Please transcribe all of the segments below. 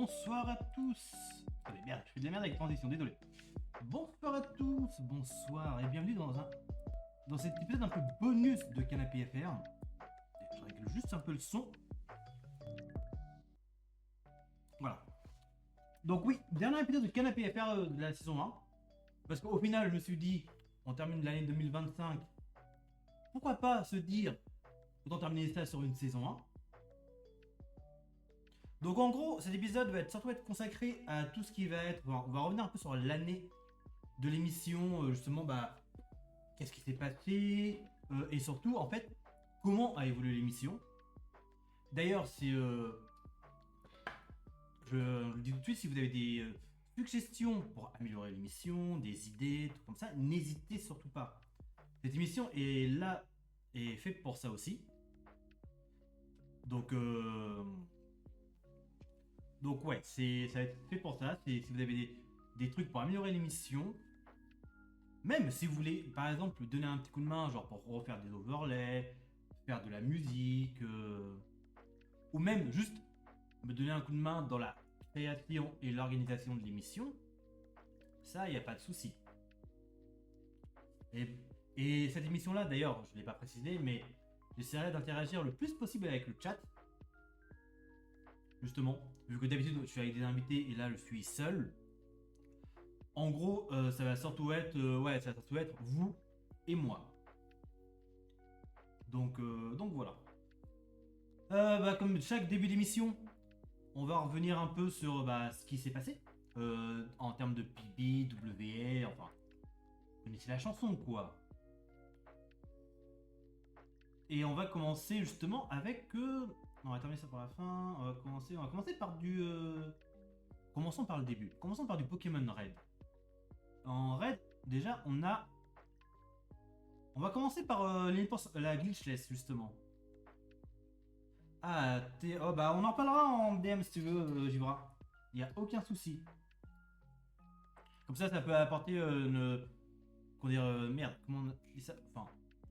bonsoir à tous. Attendez, merde, je fais de la merde avec transition, désolé. Bonsoir à tous, bonsoir et bienvenue dans cet épisode un peu bonus de Canapé FR. Je règle juste un peu le son. Voilà. Donc oui, dernier épisode de Canapé FR de la saison 1. Parce qu'au final, je me suis dit, on termine l'année 2025. Pourquoi pas se dire, autant terminer ça sur une saison 1. Donc en gros, cet épisode va surtout être consacré à tout ce qui va être... On va revenir un peu sur l'année de l'émission, justement, qu'est-ce qui s'est passé, et surtout, en fait, comment a évolué l'émission. D'ailleurs, je le dis tout de suite, si vous avez des suggestions pour améliorer l'émission, des idées, tout comme ça, n'hésitez surtout pas. Cette émission est là, est faite pour ça aussi. Donc ouais, ça va être fait pour ça. Si vous avez des trucs pour améliorer l'émission, même si vous voulez, par exemple, donner un petit coup de main, genre pour refaire des overlays, faire de la musique, ou même juste me donner un coup de main dans la création et l'organisation de l'émission, ça, il n'y a pas de souci. Et cette émission-là, d'ailleurs, je ne l'ai pas précisé, mais j'essaierai d'interagir le plus possible avec le chat. Justement, vu que d'habitude je suis avec des invités et là je suis seul. En gros, ça va surtout être, ça va surtout être vous et moi. Donc voilà. Comme chaque début d'émission, on va revenir un peu sur ce qui s'est passé en termes de PB, WR, enfin, vous connaissez la chanson quoi. Et on va commencer justement avec on va terminer ça pour la fin. On va commencer par du... Commençons par le début. Commençons par du Pokémon Red. En Red, déjà, on va commencer par la glitchless, justement. Ah, on en parlera en DM si tu veux, Gibra. Il n'y a aucun souci. Comme ça peut apporter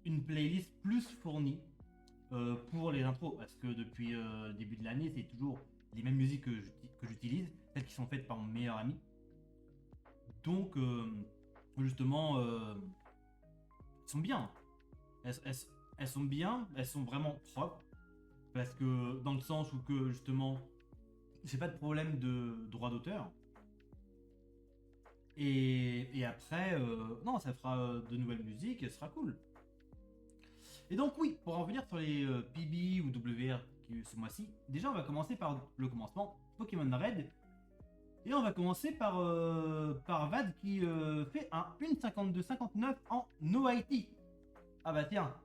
une playlist plus fournie. Pour les intros, parce que depuis le début de l'année, c'est toujours les mêmes musiques que j'utilise, celles qui sont faites par mon meilleur ami. Donc, justement, elles sont bien. Elles sont bien, elles sont vraiment propres, parce que dans le sens où que justement, j'ai pas de problème de droit d'auteur. Et après, non, ça fera de nouvelles musiques, et ce sera cool. Et donc oui, pour en revenir sur les PB ou WR ce mois-ci, déjà on va commencer par le commencement, Pokémon Red. Et on va commencer par Vad qui fait un 1.52.59 en no IT. Ah bah tiens.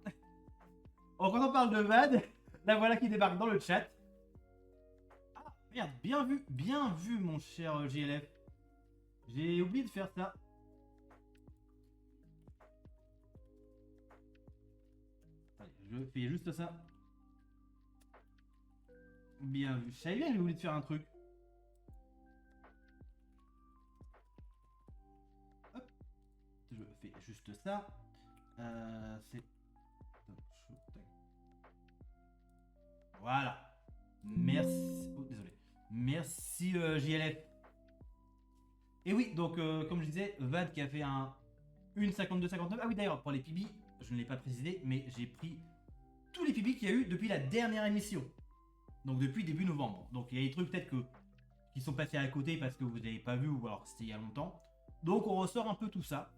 Oh, quand on parle de Vad, la voilà qui débarque dans le chat. Ah merde, bien vu mon cher GLF. J'ai oublié de faire ça. Je fais juste ça. Bien vu. Je savais bien que j'ai oublié de faire un truc. Hop. Je fais juste ça. C'est... Voilà. Merci. Oh, désolé. Merci JLF. Et oui, donc comme je disais, Vad qui a fait un 1.52.59. Ah oui, d'ailleurs, pour les PB, je ne l'ai pas précisé, mais j'ai pris tous les PB qu'il y a eu depuis la dernière émission. Donc depuis début novembre. Donc il y a des trucs peut-être qui sont passés à côté parce que vous n'avez pas vu ou alors c'était il y a longtemps. Donc on ressort un peu tout ça.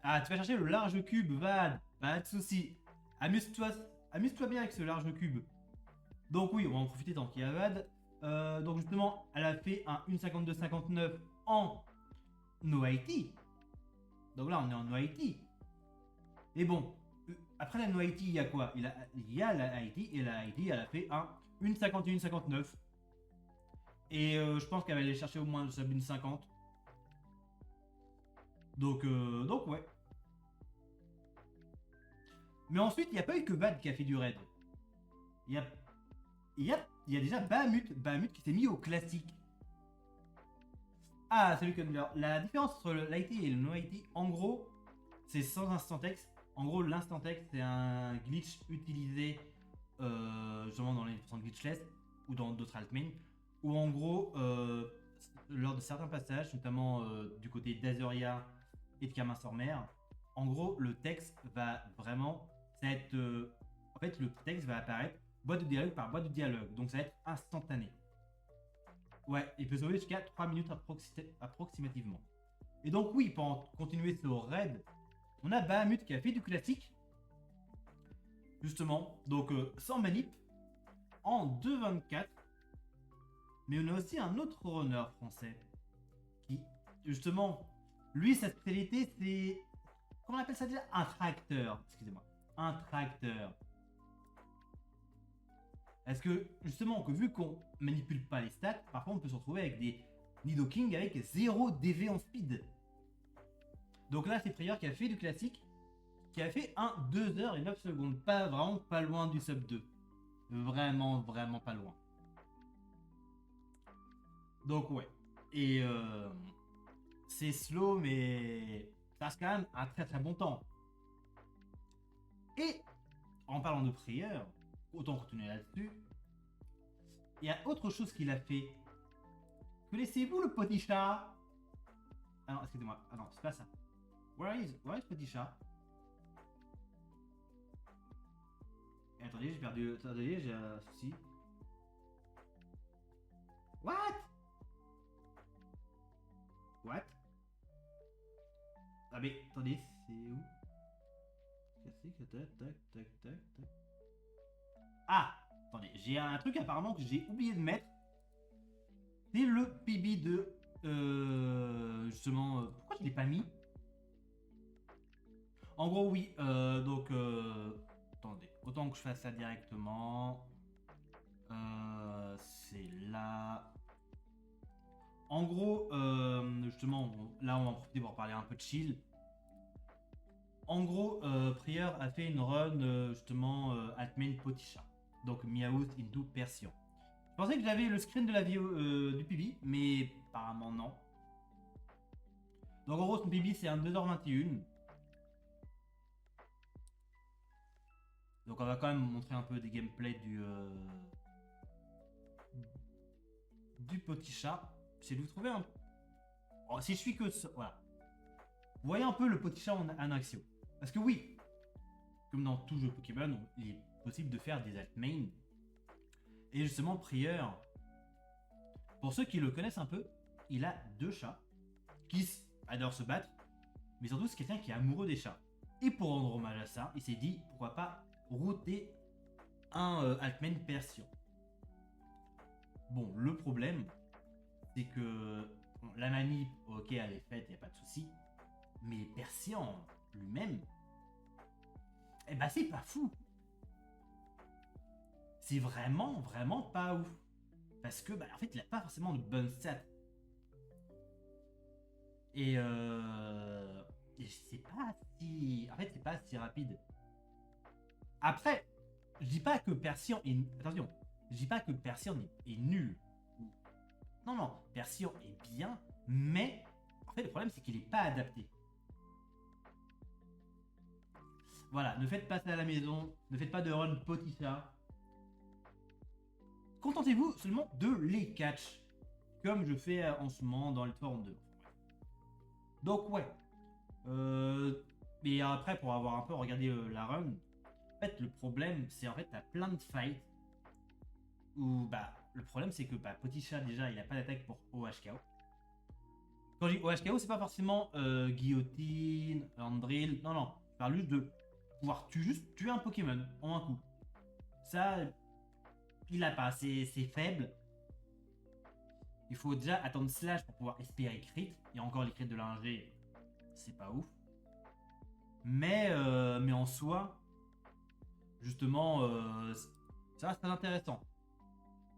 Ah, tu vas chercher le large cube, Vad. Pas de soucis. Amuse-toi bien avec ce large cube. Donc oui, on va en profiter tant qu'il y a Vad. Donc justement, elle a fait un 1.52.59 en no IT. Donc là, on est en no IT. Et bon, après la no IT, il y a quoi? Il y a la IT, et la IT, elle a fait un 1.51.59. Et je pense qu'elle va aller chercher au moins sub 1.50. Donc ouais. Mais ensuite, il n'y a pas eu que Vad qui a fait du raid. Il y a déjà Bahamut qui s'est mis au classique. Ah, salut Cundler. La différence entre l'IT et le no-IT, en gros, c'est sans instant texte. En gros, l'instant texte, c'est un glitch utilisé justement dans les versions glitchless ou dans d'autres altmains, où en gros, lors de certains passages, notamment du côté d'Azuria et de Kamasormer, en gros, le texte va vraiment être. En fait, le texte va apparaître boîte de dialogue par boîte de dialogue, donc ça va être instantané. Ouais, il peut sauver jusqu'à 3 minutes approximativement. Et donc, oui, pour continuer ce raid, on a Bahamut qui a fait du classique, justement, donc sans manip, en 2.24. Mais on a aussi un autre runner français qui, justement, lui, sa spécialité, c'est. Comment on appelle ça déjà? Un tracteur. Excusez-moi. Un tracteur. Est-ce que, justement, que vu qu'on manipule pas les stats, parfois on peut se retrouver avec des Nidoking avec 0 DV en speed. Donc là, c'est Prieur qui a fait du classique, qui a fait un 2h09. Pas vraiment pas loin du sub 2. Vraiment, vraiment pas loin. Donc ouais. Et c'est slow, mais ça reste quand même un très très bon temps. Et en parlant de prière, autant continuer là-dessus. Il y a autre chose qu'il a fait. Connaissez-vous le petit chat? Ah non, excusez-moi. Ah non, c'est pas ça. Where is petit chat? Et attendez, j'ai perdu. Attendez, j'ai un souci. What? What? Ah mais attendez, c'est où? Tac, tac, tac, tac, tac. Ah! Attendez, j'ai un truc apparemment que j'ai oublié de mettre. C'est le PB de... justement... pourquoi je l'ai pas mis? En gros, oui. Donc... attendez, autant que je fasse ça directement. C'est là... En gros, justement, là on va en profiter pour parler un peu de chill. En gros, Prieur a fait une run justement Altmain Potisha. Donc Miaout into Persian. Je pensais que j'avais le screen de la vidéo du PB, mais apparemment non. Donc en gros son PB c'est un 2h21. Donc on va quand même montrer un peu des gameplays du Potisha. J'essaie de vous trouver un... Oh, si je suis que ça, voilà. Vous voyez un peu le Potisha en action. Parce que oui, comme dans tout jeu Pokémon, il est possible de faire des altmains. Et justement, Prieur, pour ceux qui le connaissent un peu, il a 2 chats qui adorent se battre, mais surtout c'est quelqu'un qui est amoureux des chats. Et pour rendre hommage à ça, il s'est dit pourquoi pas router un altmain Persian. Bon, le problème, c'est que bon, la manip, ok, elle est faite, il n'y a pas de souci, mais Persian lui-même, eh ben c'est pas fou. C'est vraiment, vraiment pas ouf. Parce que, bah, en fait, il a pas forcément de bonnes stats. Et c'est pas si... En fait, c'est pas si rapide. Après, je dis pas que Persian est... Attention, je dis pas que Persian est nul. Non, non, Persian est bien, mais... En fait, le problème, c'est qu'il est pas adapté. Voilà, ne faites pas ça à la maison. Ne faites pas de run Potisha. Contentez-vous seulement de les catch, comme je fais en ce moment dans le Forum 2. Donc ouais. Et après, pour avoir un peu regardé la run, en fait, le problème, c'est en fait, t'as plein de fights où, bah, le problème, c'est que bah, Potisha, déjà, il a pas d'attaque pour OHKO. Quand je dis OHKO, c'est pas forcément guillotine, Andrill, non, non. Je parle juste de pouvoir juste tuer un Pokémon en un coup. Ça, il a pas, c'est faible. Il faut déjà attendre slash pour pouvoir espérer crit. Et encore les crits de l'ingé, c'est pas ouf. Mais en soi, justement, ça reste très intéressant.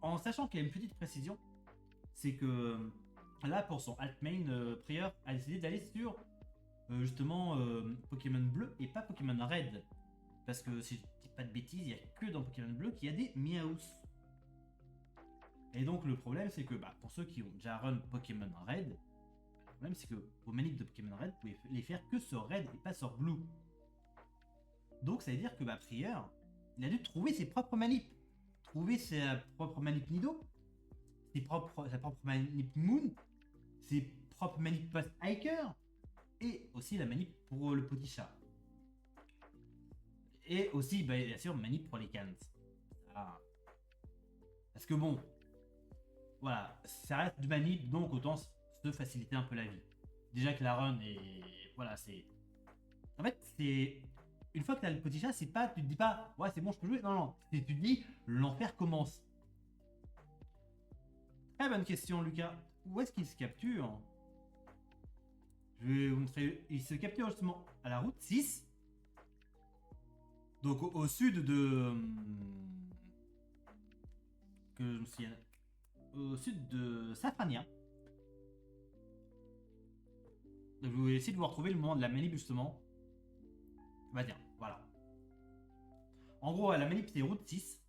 En sachant qu'il y a une petite précision, c'est que là, pour son Altmain, Prieur a décidé d'aller sur justement Pokémon Bleu et pas Pokémon Red. Parce que si je dis pas de bêtises, il n'y a que dans Pokémon Bleu qu'il y a des Meowth. Et donc le problème c'est que bah, pour ceux qui ont déjà run Pokémon Red, le problème c'est que vos manips de Pokémon Red, vous pouvez les faire que sur Red et pas sur Blue. Donc ça veut dire que bah, Prieur, il a dû trouver ses propres manips. Trouver sa propre manip Nido, sa propre manip Moon, ses propres manip Post Hiker, et aussi la manip pour le petit chat. Et aussi, bah, bien sûr, manip pour les cans. Ah. Parce que bon, voilà, ça reste du manip, donc autant se faciliter un peu la vie. Déjà que la run est. Voilà, c'est. En fait, c'est. Une fois que t'as le petit chat, c'est pas. Tu te dis pas, ouais, c'est bon, je peux jouer. Non, non. Tu te dis, l'enfer commence. Très bonne question, Lucas. Où est-ce qu'il se capture? Je vais vous montrer. Il se capture justement à la route 6. Donc au sud de. Que je me souvienne. Au sud de Safrania. Donc je vais essayer de vous retrouver le moment de la manip justement. Bah tiens, voilà. En gros, la manip c'est route 6.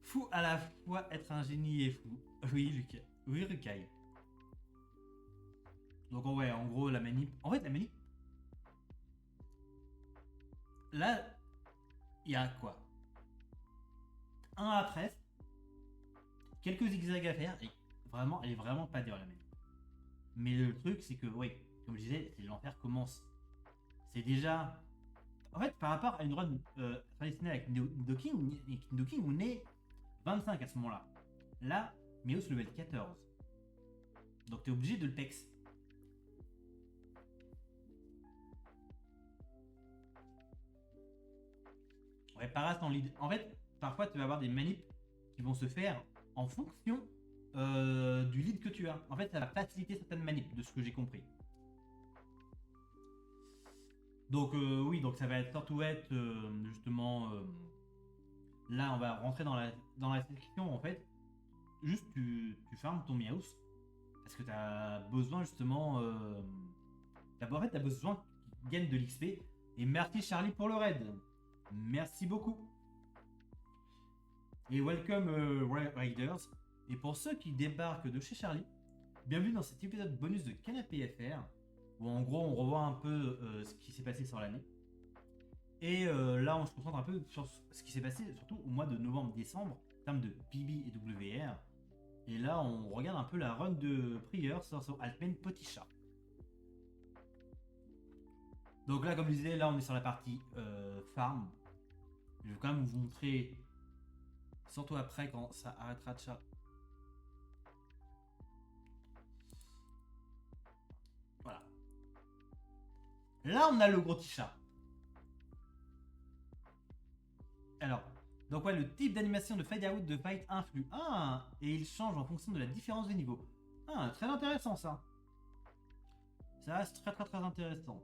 Fou à la fois être un génie et fou. Oui, Lucas. Oui, Rukai. Donc ouais, en gros, la manip. En fait, la manip. Là, il y a quoi? 1 à 13. Quelques zigzags à faire. Et vraiment, elle est vraiment pas dure la manip. Mais le truc, c'est que, oui, comme je disais, c'est l'enfer commence. C'est déjà. En fait, par rapport à une run traditionnelle avec Nidoking, on est 25 à ce moment-là. Là, Meowth level 14. Donc t'es obligé de le pex. Ouais, Paras en lead. En fait, parfois tu vas avoir des manips qui vont se faire en fonction du lead que tu as. En fait, ça va faciliter certaines manips, de ce que j'ai compris. Donc oui, donc ça va être surtout être justement. Là, on va rentrer dans la section en fait. Juste tu farmes ton Meowth parce que tu as besoin justement. En fait, tu as besoin qu'il gagne de l'XP. Et merci Charlie pour le raid. Merci beaucoup. Et welcome Raiders. Et pour ceux qui débarquent de chez Charlie, bienvenue dans cet épisode bonus de Canapé FR, où en gros on revoit un peu ce qui s'est passé sur l'année. Et là on se concentre un peu sur ce qui s'est passé surtout au mois de novembre-décembre, en termes de PB et WR. Et là on regarde un peu la run de Prieur sur son Alpine Petit Chat. Donc là comme je disais, là on est sur la partie farm. Je vais quand même vous montrer, surtout après quand ça arrêtera de chat. Voilà. Là on a le gros petit chat. Alors, donc ouais, le type d'animation de fade out de fight influe. Ah, et il change en fonction de la différence de niveau. Ah, très intéressant ça. Ça reste très très très intéressant.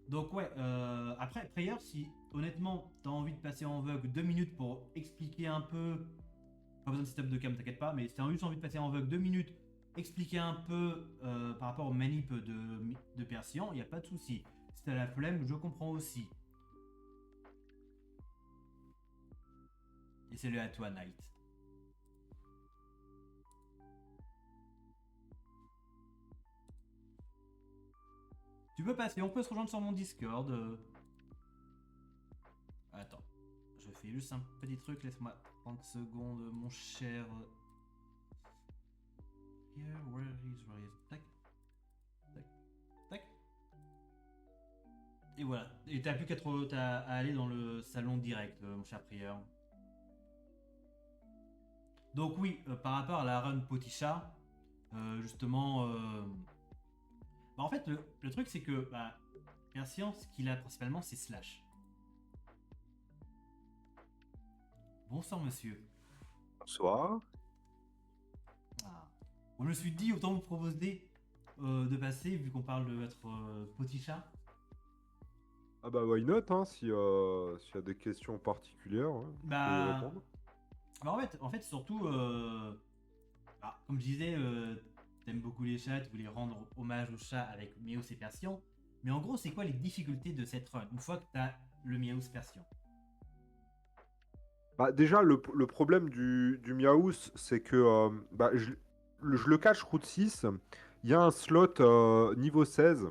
Donc ouais, après, Prayer, si honnêtement t'as envie de passer en vogue 2 minutes pour expliquer un peu, pas besoin de setup de cam, t'inquiète pas, mais si t'as juste envie de passer en vogue 2 minutes, expliquer un peu par rapport au manip de Persian, il n'y a pas de souci. Si t'as la flemme, je comprends aussi. Et salut à toi, Knight. Tu peux passer, on peut se rejoindre sur mon Discord. Attends, je fais juste un petit truc, laisse-moi 30 secondes, mon cher. Here, where is. Tac. Tac. Tac. Et voilà. Et t'as plus qu'à aller dans le salon direct, mon cher prieur. Donc oui, par rapport à la run Poticha, justement, bah, en fait, le truc c'est que bah, Persian, ce qu'il a principalement, c'est Slash. Bonsoir, monsieur. Bonsoir. Ah. Bon, je me suis dit, autant vous proposer de passer, vu qu'on parle de votre Poticha. Ah bah why not, hein, s'il y a des questions particulières, hein, je peux y Bah, répondre. en fait, surtout, bah, comme je disais, t'aimes beaucoup les chats, tu voulais rendre hommage aux chats avec Meowth et Persian. Mais en gros, c'est quoi les difficultés de cette run une fois que t'as le Meowth Persian? Bah déjà, le problème du Miaous, c'est que bah, je le cache Route 6, il y a un slot niveau 16.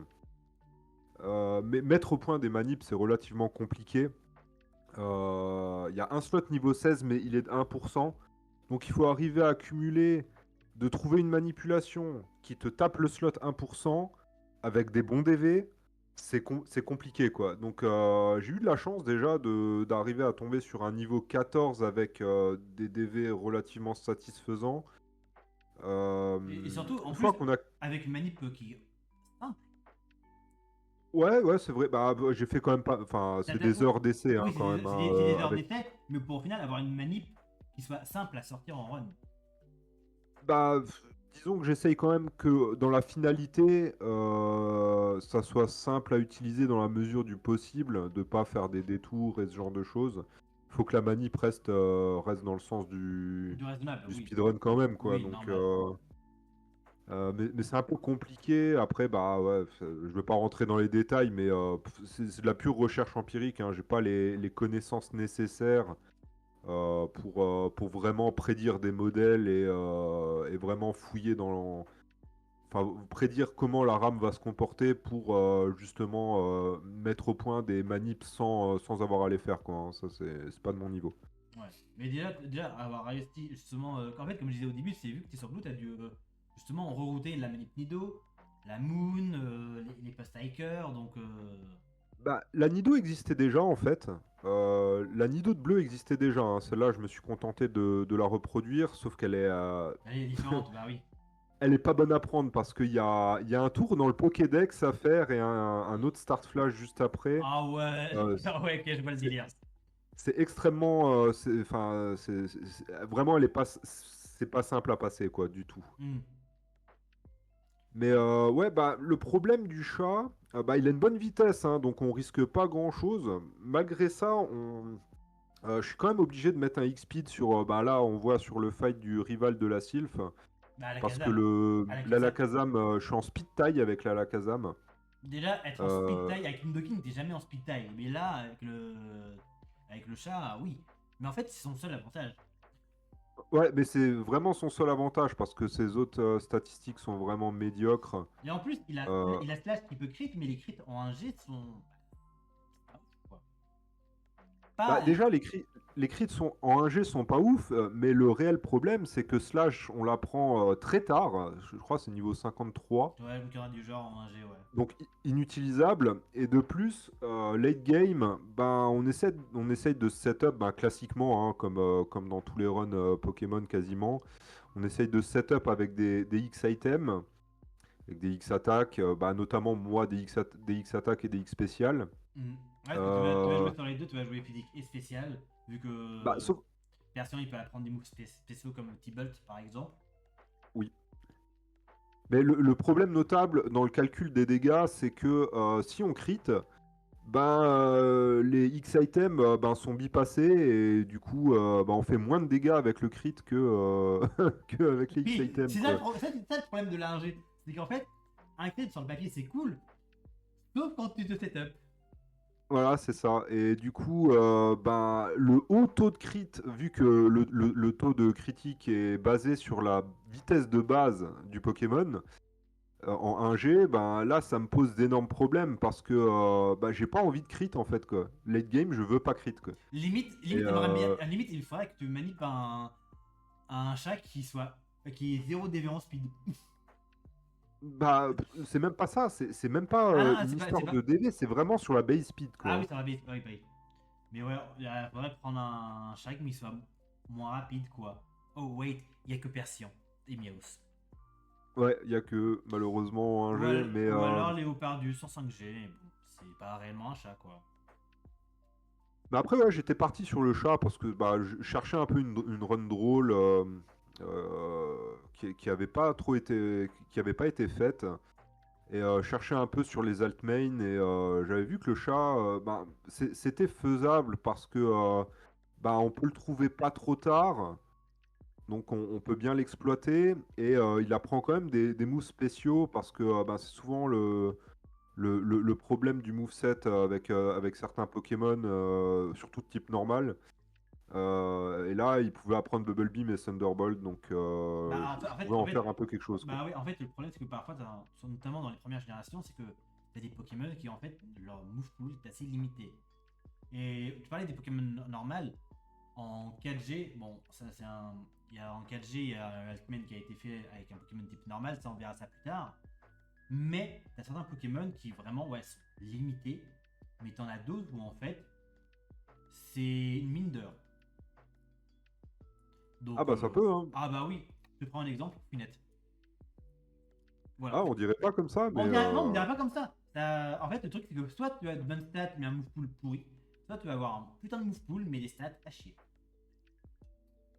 Mais mettre au point des manips, c'est relativement compliqué. Il y a un slot niveau 16, mais il est de 1%. Donc il faut arriver à accumuler, de trouver une manipulation qui te tape le slot 1% avec des bons DV. C'est compliqué, quoi. Donc j'ai eu de la chance déjà d'arriver à tomber sur un niveau 14 avec des DV relativement satisfaisants. Et surtout, en Une plus, fois qu'on a... avec une manip qui. Ah, Ouais, c'est vrai. J'ai fait quand même pas... Enfin, c'est des heures d'essai, hein, oui, quand même, hein, c'est des heures avec... d'essai, mais pour au final avoir une manip qui soit simple à sortir en run. Disons que j'essaye quand même que dans la finalité, ça soit simple à utiliser dans la mesure du possible, de pas faire des détours et ce genre de choses. Il faut que la manip reste dans le sens Du raisonnable, du oui. speedrun quand même, quoi. Oui, Donc, normal. mais c'est un peu compliqué. Après, bah ouais, je veux pas rentrer dans les détails, mais c'est de la pure recherche empirique, hein. J'ai pas les connaissances nécessaires pour vraiment prédire des modèles et vraiment fouiller enfin, prédire comment la RAM va se comporter pour justement mettre au point des manips sans avoir à les faire, quoi, hein. Ça, c'est pas de mon niveau. Ouais. Mais déjà avoir réussi, justement, en fait, comme je disais au début, c'est vu que tu es sur Blue, tu as dû justement rerouter la manip Nido, la Moon, les post-hikers, donc. La Nido existait déjà en fait. La Nido de bleu existait déjà, hein. Celle-là, je me suis contenté de la reproduire, sauf qu'elle est, Elle est différente, bah oui. elle est pas bonne à prendre parce qu'il y a un tour dans le Pokédex à faire et un autre Start Flash juste après. Ah ouais, Euh, ah ouais, ok, je vois le c'est délire. c'est extrêmement, enfin, vraiment, c'est pas simple à passer, quoi, du tout. Hmm. Mais ouais, le problème du chat, il a une bonne vitesse, hein, donc on risque pas grand-chose. Malgré ça, je suis quand même obligé de mettre un X-Speed sur, là, on voit sur le fight du rival de la Sylph, Bah, à la parce que Kazam. À la Kazam. l'Alakazam, je suis en speed taille avec l'Alakazam. Déjà, être en speed Euh, tie avec une Dokin, t'es jamais en speed tie. Mais là, avec le chat, oui. Mais en fait, c'est son seul avantage. ouais, mais c'est vraiment son seul avantage parce que ses autres statistiques sont vraiment médiocres. Et en plus, Euh, il a slash qui peut crit, mais les crits en 1G sont. C'est pas ouf, quoi. Pas. Déjà, les crits sont, en 1G sont pas ouf, mais le réel problème, c'est que Slash, on l'apprend très tard. Je crois que c'est niveau 53. Ouais, le current du genre en 1G, ouais. Donc inutilisable. Et de plus, late game, on essaye de setup classiquement, hein, comme dans tous les runs Pokémon quasiment. On essaye de setup avec des X items, avec des X attaques, notamment moi des X attaques et des X spéciales. Mhm. Ouais, parce que tu vas jouer Euh, sur les deux, tu vas jouer physique et spécial, vu bah, que sauf, Persian il peut apprendre des moves spéciaux comme T-Bolt par exemple. oui. Mais le problème notable dans le calcul des dégâts, c'est que si on crit, les X items sont bypassés et du coup on fait moins de dégâts avec le crit que avec les X Oui, items, c'est ça, quoi. c'est ça le problème de la 1G. C'est qu'en fait, un crit sur le papier c'est cool, sauf quand tu te setup. Voilà, c'est ça. Et du coup, le haut taux de crit, vu que le taux de critique est basé sur la vitesse de base du Pokémon, en 1G, là, ça me pose d'énormes problèmes parce que j'ai pas envie de crit en fait, quoi. Late game, je veux pas crit, quoi. Et Limite, t'aimerais bien, limite, il faudrait que tu manipes un chat qui est zéro déviant speed. c'est même pas ça, c'est même pas Ah non, une c'est histoire pas. de DV, c'est vraiment sur la base speed, Ah quoi. oui, ça va bien, oui, oui. Mais ouais, il faudrait prendre un chat mais il soit moins rapide quoi. Oh wait, il y a que Persian et Miaus. Ouais, il y a que malheureusement un G, mais Ou alors Léopard du 105G, mais bon, c'est pas réellement un chat quoi. après ouais, j'étais parti sur le chat parce que je cherchais un peu une run drôle qui avait pas trop été qui avait pas été faite et cherchais un peu sur les altmains et j'avais vu que le chat c'était faisable parce que on peut le trouver pas trop tard. Donc on peut bien l'exploiter et il apprend quand même des moves spéciaux parce que c'est souvent le problème du moveset avec certains Pokémon, surtout de type normal. Et là, il pouvait apprendre Bubble Beam et Thunderbolt, donc Bah, je pouvais en faire un peu quelque chose, quoi. bah oui, en fait, le problème, c'est que parfois, notamment dans les premières générations, c'est que t'as des Pokémon qui, en fait, leur move pool est assez limité. Et tu parlais des Pokémon normales, en 4G, bon, ça c'est un. En 4G, il y a un Ultimate qui a été fait avec un Pokémon type normal, ça on verra ça plus tard. Mais t'as certains Pokémon qui vraiment ouais, sont limités, mais t'en as d'autres où en fait, c'est une mine d'or. Ah Donc, bah ça peut, hein. ah bah oui, je te prends un exemple, Finette. Voilà. Ah, on dirait pas comme ça, mais Non, on ne dirait pas comme ça. En fait, le truc, c'est que soit tu as de bonnes stats, mais un move pool pourri, soit tu vas avoir un putain de move pool, mais des stats à chier.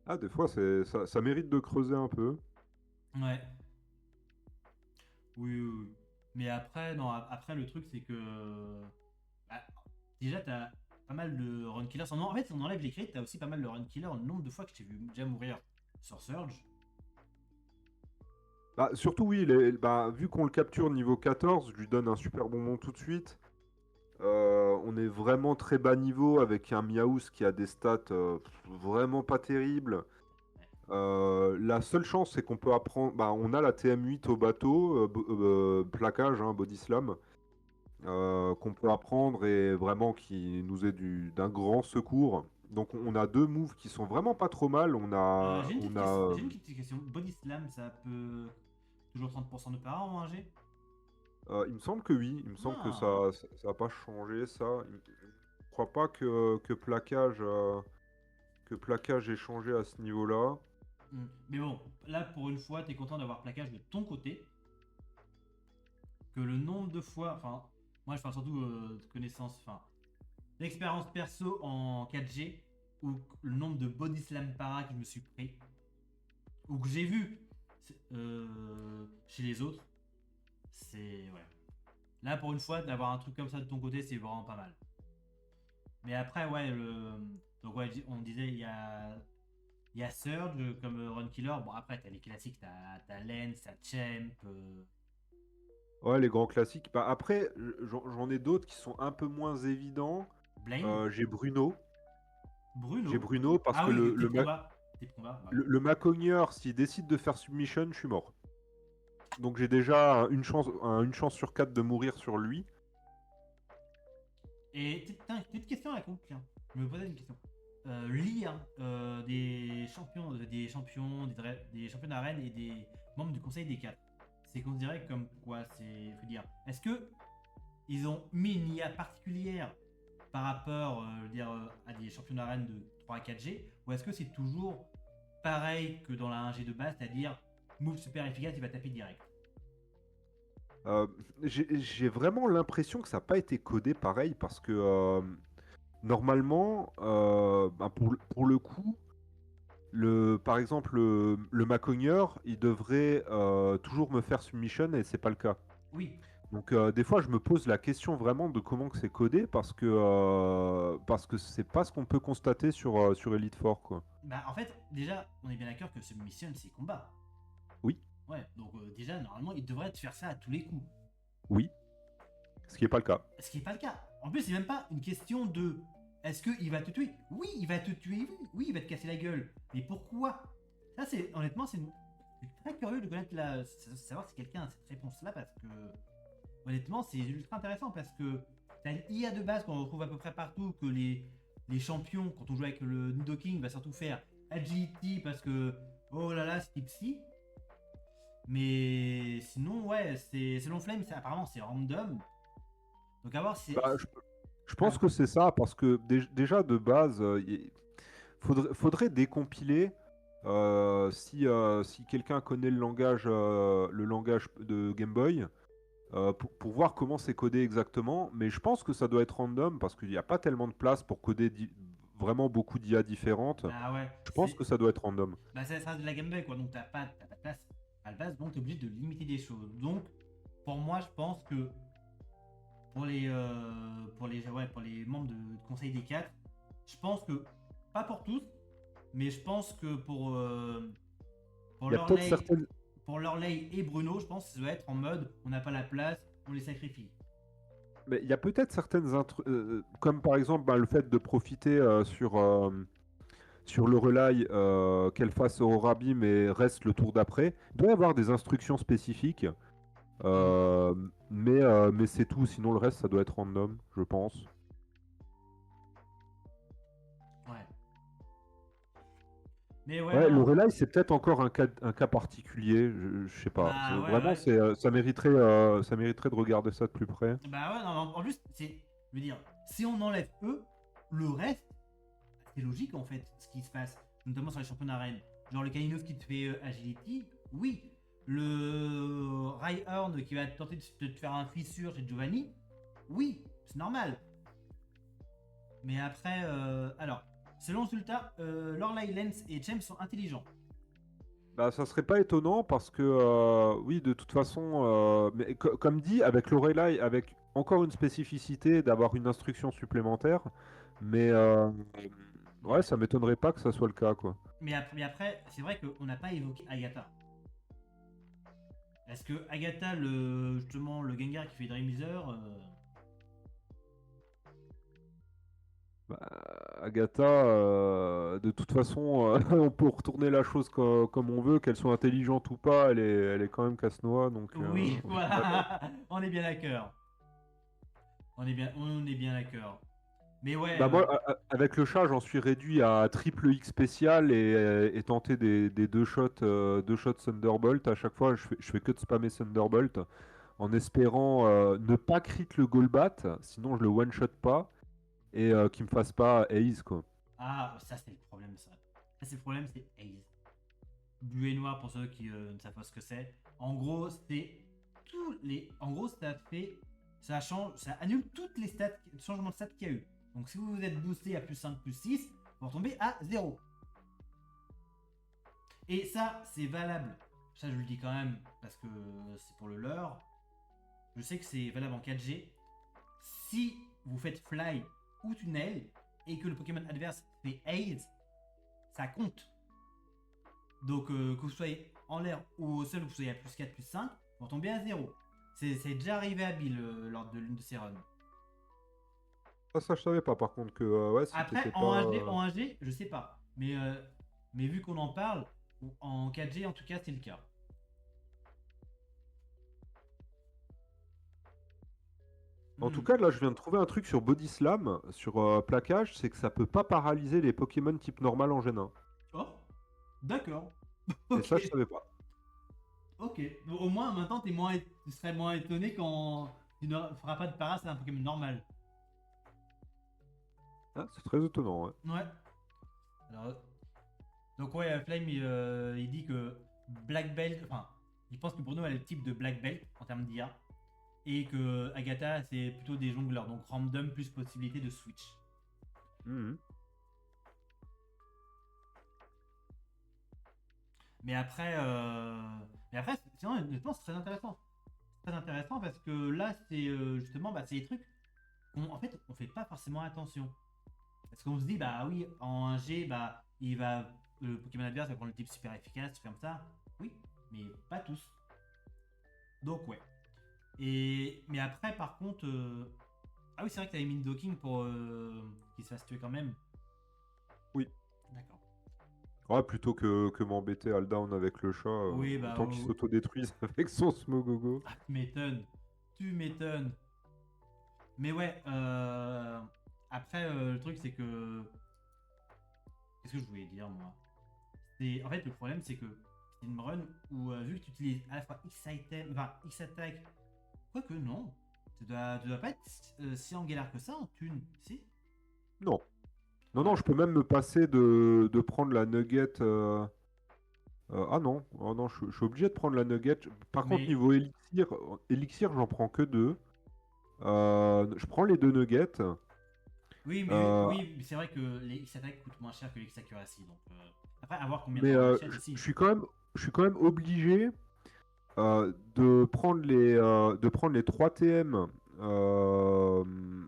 ah, des fois, ça mérite de creuser un peu. Ouais. Oui, oui, oui. Mais après, non, après, le truc, c'est que. Bah, déjà, t'as pas mal de run killers. En fait, si on enlève les crits, t'as aussi pas mal de run killers. Le nombre de fois que je t'ai vu déjà mourir sur Surge. Bah, surtout, oui, bah, vu qu'on le capture niveau 14, je lui donne un super bonbon tout de suite. On est vraiment très bas niveau avec un Miaus qui a des stats vraiment pas terribles. La seule chance, c'est qu'on peut apprendre. Bah, on a la TM8 au bateau, plaquage, hein, body slam, qu'on peut apprendre et vraiment qui nous est d'un grand secours. Donc, on a deux moves qui sont vraiment pas trop mal. J'ai une petite question. Body Slam, ça peut. Toujours 30% de par an en 1G. Il me semble que oui. Il me semble que Ah. ça a pas changé ça. Je crois pas que plaquage ait changé à ce niveau-là. Mais bon, là pour une fois, t'es content d'avoir plaquage de ton côté. Que le nombre de fois. Enfin, moi je parle surtout de connaissances. Enfin, d'expérience perso en 4G. Ou le nombre de body slam para que je me suis pris. Ou que j'ai vu chez les autres. C'est. Ouais. Là pour une fois, d'avoir un truc comme ça de ton côté, c'est vraiment pas mal. Mais après, ouais, donc ouais, on disait, il y a Surge comme Run Killer. Bon, après, t'as les classiques, t'as Lens, t'as Champ. Ouais, les grands classiques. Bah, après, j'en ai d'autres qui sont un peu moins évidents. Blaine, J'ai Bruno. J'ai Bruno. Bruno parce Ah que oui, type combat. Type combat, bah oui. le Macogneur, s'il décide de faire submission, je suis mort. Donc j'ai déjà une chance sur 4 de mourir sur lui. Et t'as une petite question à la con, tiens. Je me posais une question. Lire des champions, des champions d'arène et des membres du conseil des 4. C'est considéré comme quoi c'est, faut dire, est-ce que ils ont mis une IA particulière par rapport à des champions d'arène de 3 à 4G, ou est-ce que c'est toujours pareil que dans la 1G de base, c'est-à-dire move super efficace, il va taper direct. Euh, j'ai vraiment l'impression que ça n'a pas été codé pareil parce que normalement, bah, pour le coup, par exemple, le Macogneur, il devrait toujours me faire submission et c'est pas le cas. Oui, Donc des fois, je me pose la question vraiment de comment que c'est codé parce que c'est pas ce qu'on peut constater sur Elite Four, quoi. bah en fait, déjà, on est bien d'accord que Submission c'est combat. Oui, Ouais, donc déjà, normalement, il devrait te faire ça à tous les coups. oui, ce qui est pas le cas. Ce qui n'est pas le cas. En plus, c'est même pas une question de est-ce qu'il va te tuer. Oui, il va te tuer, oui, il va te casser la gueule. Mais pourquoi? Ça, c'est honnêtement, je suis très curieux de connaître savoir si quelqu'un a cette réponse-là parce que honnêtement, c'est ultra intéressant parce que t'as une IA de base qu'on retrouve à peu près partout, que les champions, quand on joue avec le Nidoking, va surtout faire agility parce que oh là là, c'est psy. Mais sinon, ouais, c'est selon Flame, apparemment c'est random. Donc à voir si. Bah, je pense Ah, que c'est ça parce que déjà de base, faudrait décompiler si quelqu'un connaît le langage de Game Boy. Pour voir comment c'est codé exactement, mais je pense que ça doit être random parce qu'il n'y a pas tellement de place pour coder vraiment beaucoup d'IA différentes. bah ouais, Je pense que ça doit être random. bah ça reste de la Game Boy quoi, donc t'as pas de place à la base, donc t'es obligé de limiter des choses. Donc pour moi, je pense que pour les membres de conseil des 4, je pense que pas pour tous, mais je pense que pour Il y a peut-être Loreley, certaines. pour Loreley et Bruno, je pense que ça doit être en mode on n'a pas la place, on les sacrifie. Mais il y a peut-être certaines comme par exemple bah, le fait de profiter sur le relay qu'elle fasse Aurora Beam et reste le tour d'après. Il doit y avoir des instructions spécifiques, euh, mais c'est tout. Sinon, le reste, ça doit être random, je pense. Ouais. Mais ouais, Ouais, le non. relay, c'est peut-être encore un cas particulier. Je sais pas. Bah ouais, Vraiment, ouais. ça mériterait de regarder ça de plus près. Bah ouais, non, en plus, je veux dire, si on enlève eux, le reste, c'est logique en fait, ce qui se passe, notamment sur les championnats reines. Genre le Kalinov qui te fait agility, oui. Le Rhyhorn qui va tenter de te faire un fissure chez Giovanni, oui, c'est normal. Mais après, alors, selon Sulta, Lorelai, Lance et James sont intelligents. Bah, ça serait pas étonnant parce que, oui, de toute façon, mais comme dit, avec l'Orelai, avec encore une spécificité d'avoir une instruction supplémentaire, mais ouais, ça m'étonnerait pas que ça soit le cas, quoi. Mais après c'est vrai qu'on n'a pas évoqué Agatha. Est-ce que Agatha, justement, le Gengar qui fait Dream Weaver, Bah, Agatha, de toute façon, on peut retourner la chose comme on veut, qu'elle soit intelligente ou pas, elle est quand même casse-noix, donc oui, au final, voilà, on est bien d'accord. On est bien d'accord. Mais ouais, bah moi, avec le chat, j'en suis réduit à triple X spécial et tenter des deux shots Thunderbolt. À chaque fois, je fais que de spammer Thunderbolt en espérant ne pas crit le Golbat, sinon je le one-shot pas et qu'il me fasse pas Ace, quoi. ah, ça c'est le problème, ça. Ça c'est le problème, c'est Haze. Bleu et noir pour ceux qui ne savent pas ce que c'est. En gros, c'est tous les. En gros, ça fait. Ça change. Ça annule toutes les stats, changements de stats qu'il y a eu. Donc si vous vous êtes boosté à plus 5, plus 6, vous retombez à 0. Et ça, c'est valable. Ça, je le dis quand même parce que c'est pour le leurre. Je sais que c'est valable en 4G. Si vous faites Fly ou Tunnel et que le Pokémon adverse fait Haze, ça compte. Donc, que vous soyez en l'air ou au sol, que vous soyez à plus 4, plus 5, vous tombez à 0. C'est déjà arrivé à Bill lors de l'une de ses runs. Ça, je savais pas par contre que ouais, si Après, t'étais pas. en 1G, je sais pas. Mais vu qu'on en parle, en 4G, en tout cas, c'est le cas. En tout Hmm. cas, là, je viens de trouver un truc sur Body Slam, sur plaquage, c'est que ça peut pas paralyser les Pokémon type normal en Gen 1. Oh, d'accord. Et Ok. ça, je savais pas. Ok. Donc, au moins, maintenant, tu serais moins étonné quand tu ne feras pas de para, c'est un Pokémon normal. Ah, c'est très étonnant, ouais. Ouais. Alors, donc, ouais, Flame, il dit que Black Belt, enfin, il pense que Bruno elle est le type de Black Belt en termes d'IA. Et que Agatha, c'est plutôt des jongleurs. Donc, random plus possibilité de switch. Mhm. Mais après, sinon, honnêtement, c'est très intéressant. C'est très intéressant parce que là, c'est justement, bah, c'est des trucs en fait, on fait pas forcément attention. Parce qu'on se dit, bah oui, en 1G, bah, le Pokémon adverse va prendre le type super efficace, comme ça. Oui, mais pas tous. Donc, ouais. Mais après, par contre, ah oui, c'est vrai que t'avais mis le docking pour qu'il se fasse tuer quand même. Oui. D'accord. Ouais, plutôt que m'embêter all down avec le chat, Oui, bah, autant qu'il s'autodétruise avec son Smogogo. ah, tu m'étonnes. Tu m'étonnes. Mais ouais, après, le truc, c'est que. Qu'est-ce que je voulais dire, moi? En fait, le problème, c'est que c'est une run où, vu que tu utilises à la fois X item, enfin X attack, quoique non, tu dois pas être si en galère que ça en thune, si? Non. Non, non, Ouais. je peux même me passer de prendre la nugget. Ah non, oh non, je suis obligé de prendre la nugget. Par contre, Mais niveau élixir, j'en prends que deux. Je prends les deux nuggets. oui, Euh, mais c'est vrai que les X attack coûtent moins cher que les X accuracy, donc après, à voir combien mais t'en rachètes je aussi. suis je suis quand même obligé de prendre les 3 TM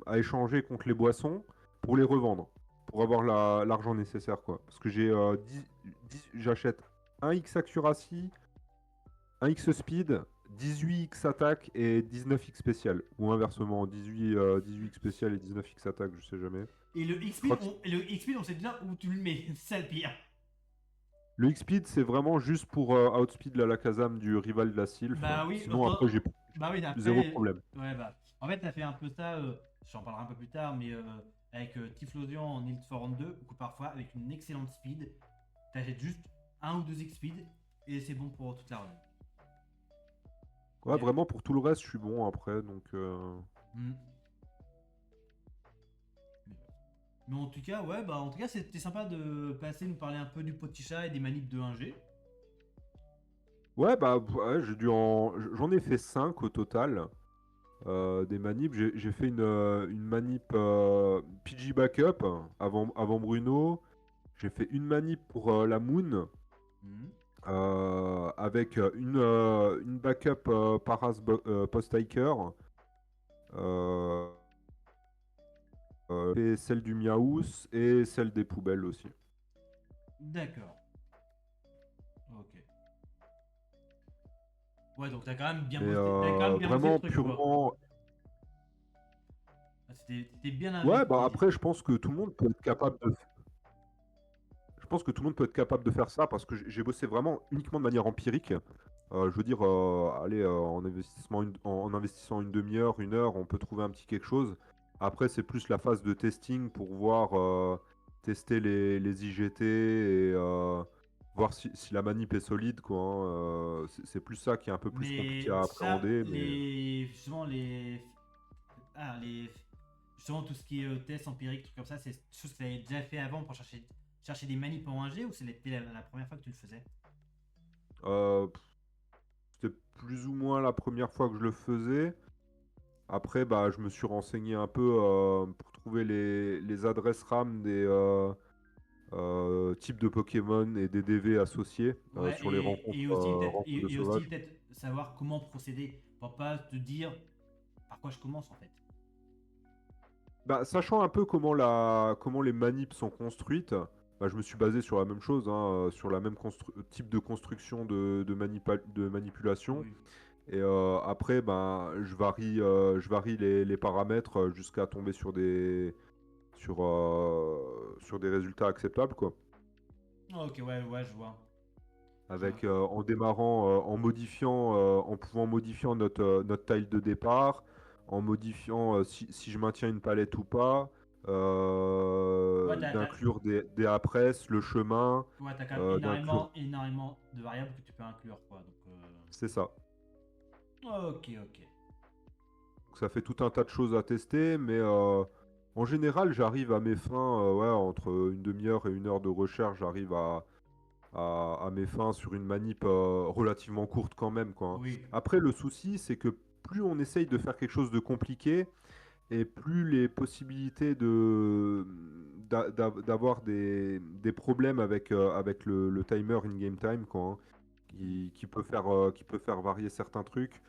à échanger contre les boissons pour les revendre. Pour avoir l'argent nécessaire, quoi. Parce que j'achète un X Accuracy, un X Speed 18x attaque et 19x spécial. Ou inversement, 18x spécial et 19x attaque, je sais jamais. Et le Je crois X-Speed, que on sait déjà où tu le mets. C'est ça le pire. le X-Speed, c'est vraiment juste pour outspeed la Lakazam du rival de la Sylph. Bah oui, Sinon, après, j'ai bah oui, zéro après, problème. ouais, bah, en fait, ça fait un peu ça, j'en parlerai un peu plus tard, mais avec Typhlosion en Ilt 42, ou parfois avec une excellente speed, t'achètes juste un ou deux X-Speed, et c'est bon pour toute la run. Ouais, Mais, vraiment, pour tout le reste, je suis bon après. Donc, hmm. Mais en tout cas, ouais, bah en tout cas, c'était sympa de passer, nous parler un peu du petit chat et des manips de 1G. ouais, bah, ouais, j'en ai fait 5 au total. Des manips. J'ai fait une manip PG Backup avant Bruno. J'ai fait une manip pour la Moon Hmm. avec une backup Paras Post-Hiker. Euh, et celle du Miaous et celle des poubelles aussi. D'accord. Ok. Ouais, donc t'as quand même bien Mais boosté, t'as quand même bien boosté le vraiment truc, quoi. purement. Ah, c'était bien Ouais, bah investi, après, disons. je pense que tout le monde peut être capable de. Je pense que tout le monde peut être capable de faire ça parce que j'ai bossé vraiment uniquement de manière empirique. Je veux dire, allez, en investissant une demi-heure, une heure, on peut trouver un petit quelque chose. Après, c'est plus la phase de testing pour voir, tester les IGT et voir si la manip est solide, quoi, hein. C'est plus ça qui est un peu plus compliqué Mais à ça, appréhender. Mais justement, justement, tout ce qui est test empirique, trucs comme ça, c'est des choses que tu avais déjà fait avant pour chercher des manips en 1G ou c'était la première fois que tu le faisais? euh, c'était plus ou moins la première fois que je le faisais. Après, bah, je me suis renseigné un peu pour trouver les adresses RAM des types de Pokémon et des DV associés Ouais, sur les rencontres, rencontres de et aussi sauvages. peut-être savoir comment procéder pour pas te dire par quoi je commence en fait. Bah, sachant un peu comment les manips sont construites, bah, je me suis basé sur la même chose, hein, sur la même type de construction de manipulation. Oui. Et après, ben, je varie les paramètres jusqu'à tomber sur des résultats acceptables, quoi. Ok, ouais, ouais, je vois. Je vois. Avec en démarrant, en pouvant modifier notre tile de départ, en modifiant si je maintiens une palette ou pas, Ouais, d'inclure des apress, le chemin, ouais, t'as quand même d'inclure. énormément de variables que tu peux inclure, quoi. Donc, C'est ça. ok, ok. Donc ça fait tout un tas de choses à tester, mais en général, j'arrive à mes fins, ouais, entre une demi-heure et une heure de recherche, j'arrive à mes fins sur une manip relativement courte quand même, quoi, hein. Oui. Après, le souci, c'est que plus on essaye de faire quelque chose de compliqué, et plus les possibilités d'avoir des problèmes avec le timer in-game time, quoi, hein, qui peut faire varier certains trucs.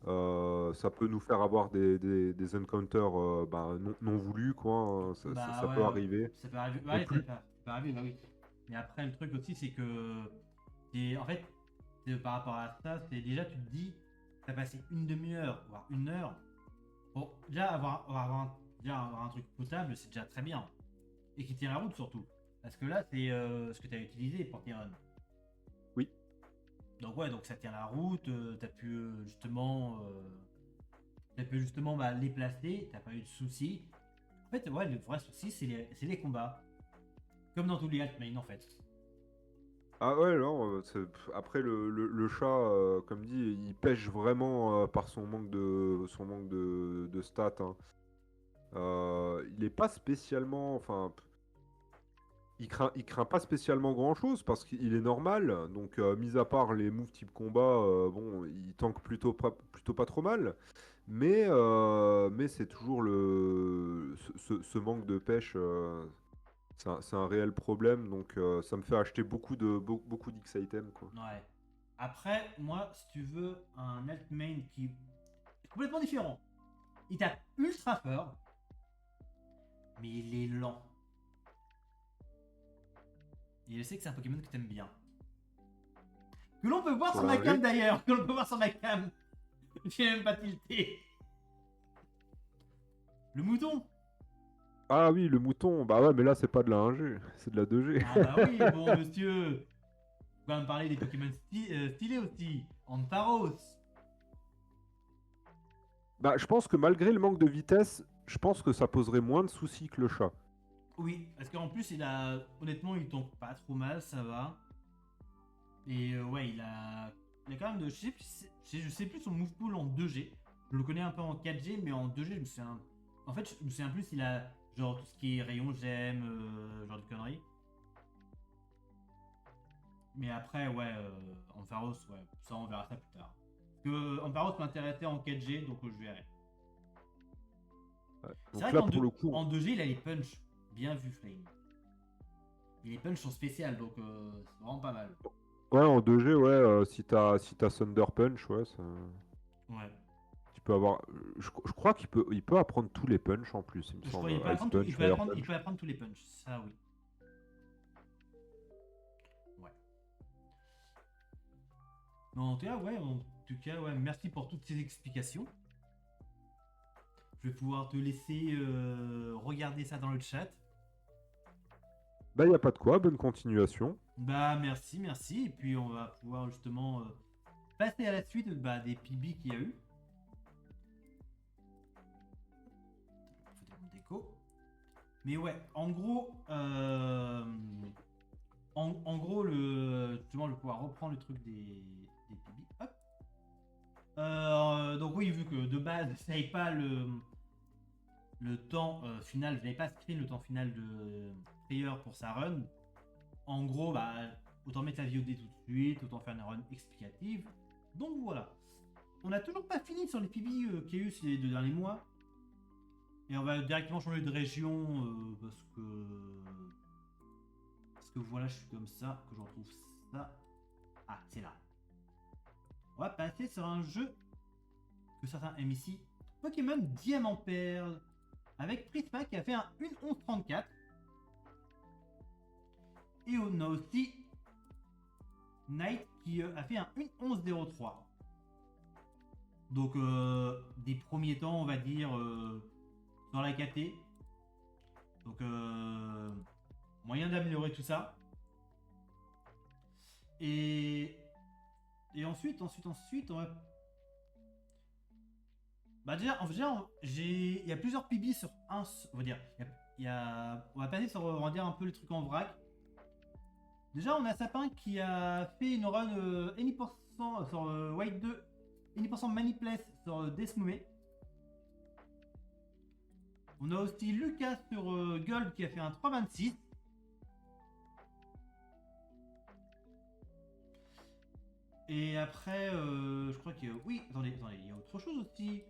Ça peut nous faire avoir des encounters ben, non voulus, quoi, hein. Bah Ça ouais, peut arriver. ça peut arriver. Et Ouais, plus, ça peut arriver, bah oui. Mais après, le truc aussi, c'est que. En fait, par rapport à ça, c'est déjà, tu te dis, t'as passé une demi-heure, voire une heure. Bon, déjà, déjà, avoir un truc potable, c'est déjà très bien. Et qui tient la route surtout. Parce que là, c'est ce que tu as utilisé pour tes runs. oui. Donc ouais, donc ça tient la route, t'as pu justement bah, les placer, t'as pas eu de soucis. En fait, ouais, le vrai souci, c'est les combats. Comme dans tous les Altmain, en fait. Ah ouais, non, après le chat, comme dit, il pêche vraiment par son manque de stats, hein. Il est pas spécialement, enfin, il craint pas spécialement grand-chose parce qu'il est normal. Donc, mis à part les moves type combat, bon, il tank plutôt pas trop mal. Mais c'est toujours ce manque de pêche. C'est un réel problème, donc ça me fait acheter beaucoup d'X items, quoi. Ouais. Après, moi, si tu veux un Altmain qui est complètement différent, il tape ultra fort, mais il est lent. Et je sais que c'est un Pokémon que t'aimes bien. Que l'on peut voir Sur sur la ma cam ré, d'ailleurs, que l'on peut voir sur ma cam. J'ai même pas tilté. Le mouton. Ah oui, le mouton. Bah ouais, mais là, c'est pas de la 1G, c'est de la 2G. Ah bah oui, bon monsieur. On va me parler des Pokémon stylés aussi. Ampharos. Bah, je pense que malgré le manque de vitesse, je pense que ça poserait moins de soucis que le chat. Oui, parce qu'en plus, honnêtement, il tombe pas trop mal, ça va. Et ouais, il a quand même de. Je sais plus son move pool en 2G. Je le connais un peu en 4G, mais en 2G, je me souviens. En fait, je me souviens plus, il a genre tout ce qui est rayon gemme, genre de conneries. Mais après, ouais, Ampharos, ouais, ça on verra ça plus tard. Parce que Ampharos m'intéressait en 4G, donc je verrai. Ouais. C'est Donc vrai là, pour le coup, en 2G, il a les punch. Bien vu, Flame. Et les punch sont spéciales, donc c'est vraiment pas mal. ouais, en 2G, ouais, si t'as Thunder Punch, ouais, Ouais. tu peux avoir. Je crois qu'il peut apprendre tous les punch en plus, il me Je crois semble. qu'il peut Ice apprendre tout, Punch, Fire il Punch. peut apprendre tous les punch, ça oui. Ouais. Non, en tout cas, ouais, merci pour toutes ces explications. Je vais pouvoir te laisser regarder ça dans le chat. Bah, y a pas de quoi, bonne continuation. Bah merci, merci. Et puis on va pouvoir justement passer à la suite bah, des PB qu'il y a eu. Faut des déco. Mais ouais, en gros, en gros, justement, je vais pouvoir reprendre le truc des PB. Hop. Donc oui, vu que de base, je savais pas le temps final, je n'avais pas screen le temps final de Prayer pour sa run. En gros, bah, autant mettre la VOD tout de suite, autant faire une run explicative. Donc voilà. On n'a toujours pas fini sur les PB qu'il y a eu ces 2 derniers mois. Et on va directement changer de région parce que voilà, je suis comme ça, que je retrouve ça. Ah, c'est là. On va passer sur un jeu que certains aiment ici. Pokémon Diamant Perle. Avec Prisma qui a fait un 1-11-34. Et on a aussi Knight qui a fait un 1-11-03. Donc des premiers temps, on va dire, dans la KT. Donc moyen d'améliorer tout ça. Et ensuite, on va... Bah déjà, il y a plusieurs PB sur un... On va dire, on va passer sur, on va dire, un peu les trucs en vrac. Déjà, on a Sapin qui a fait une run Any% sur White 2, Any% Manipulate sur Desmumé. On a aussi Lucas sur Gold qui a fait un 3,26. Et après, je crois que... Oui, attendez, il y a autre chose aussi.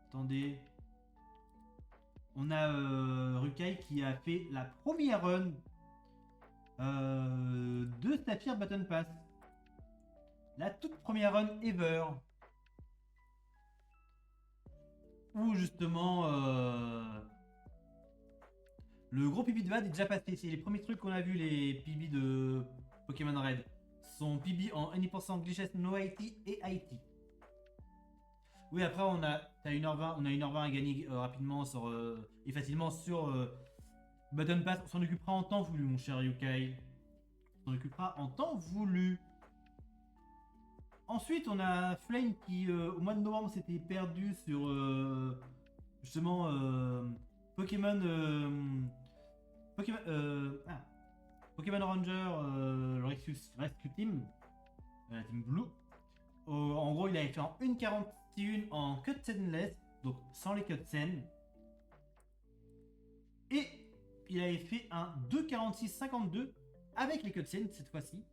Attendez. On a Rukai qui a fait la première run de Saphir Button Pass. La toute première run ever. Où justement le gros pipi de Vad est déjà passé. C'est les premiers trucs qu'on a vu, les pibi de Pokémon Red. Son pibi en 1% Glitches No IT et IT. Oui, après on a 1h20 à gagner rapidement et facilement sur Button Pass. On s'en occupera en temps voulu, mon cher Yukai. On s'en occupera en temps voulu. Ensuite, on a Flame qui, au mois de novembre, s'était perdu sur justement Pokémon, Pokémon Ranger Rescue Team, Team Blue. En gros, il avait fait en 1,41 en cutsceneless, donc sans les cutscenes. Et il avait fait un 2,46,52 avec les cutscenes cette fois-ci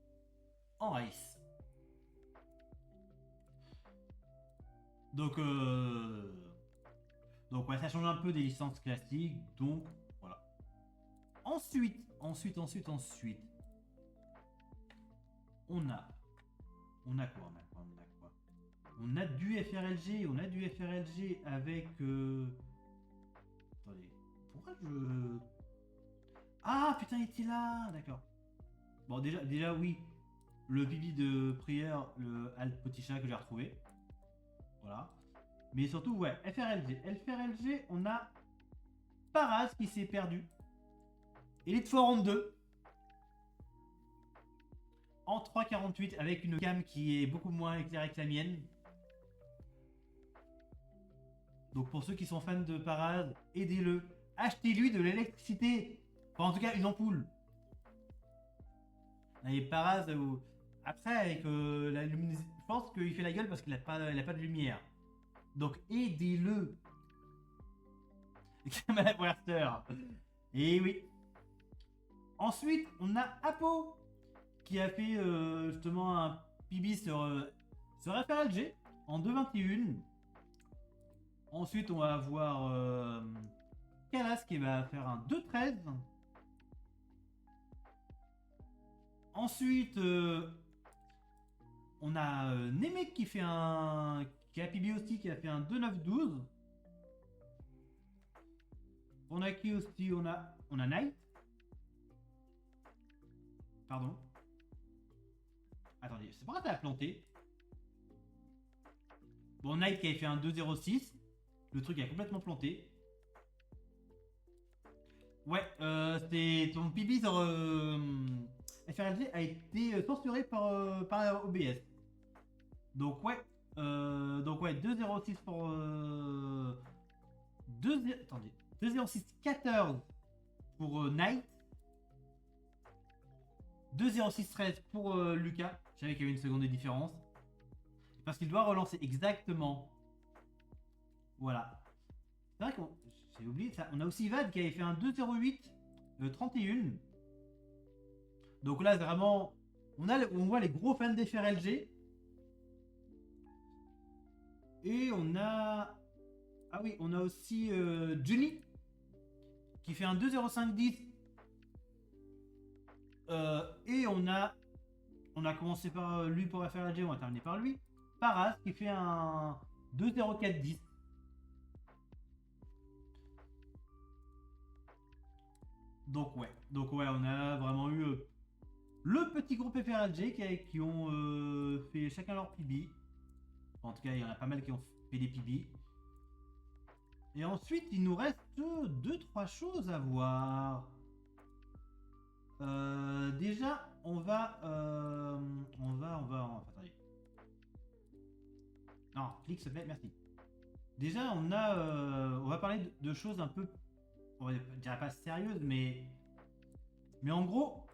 en race. Donc ouais, ça change un peu des licences classiques, donc voilà. Ensuite, on a quoi? On a du FRLG avec attendez, pourquoi je... Ah putain, il était là, d'accord. Bon, déjà oui, le bibi de prière, le Alt Petit Chat que j'ai retrouvé. Voilà. Mais surtout, ouais, FRLG. FRLG, on a Paraz qui s'est perdu. Elite Four en 2. En 3,48 avec une cam qui est beaucoup moins éclairée que la mienne. Donc pour ceux qui sont fans de Paraz, aidez-le. Achetez-lui de l'électricité. Enfin, en tout cas, une ampoule. Et Paraz, après, avec la luminosité, je pense qu'il fait la gueule parce qu'il n'a pas de lumière. Donc aidez-le. Werther. Et oui. Ensuite, on a Apo qui a fait justement un PB sur FRLG en 2,21. Ensuite, on va avoir Kalas qui va faire un 2,13. Ensuite, on a Nemec qui fait qui a PB aussi, qui a fait un 2,9,12. On a qui aussi? On a Knight. Pardon. Attendez, c'est pas grave, t'as planté. Bon, Knight qui avait fait un 2,06. Le truc a complètement planté. Ouais, c'était ton PB sur FRLG a été censuré par OBS. Donc ouais, 2,06 pour 2,06,14 pour Knight. 2,06,13 pour Lucas. Je savais qu'il y avait une seconde de différence. Parce qu'il doit relancer exactement. Voilà. C'est vrai qu'on... J'ai oublié ça. On a aussi Vad qui avait fait un 2,08 31. Donc là, c'est vraiment... On voit les gros fans des FRLG. Et on a... Ah oui, on a aussi Johnny qui fait un 2,05,10. Et on a commencé par lui pour FRLG, on va terminer par lui. Paras qui fait un 2,04,10. Donc ouais, on a vraiment eu le petit groupe FRLG qui ont fait chacun leur PB. En tout cas, il y en a pas mal qui ont fait des PB. Et ensuite, il nous reste 2-3 choses à voir. Déjà, on va... Attendez. Non, clique s'il te plaît, merci. Déjà, on va parler de choses un peu... On va dire pas sérieuses, mais en gros...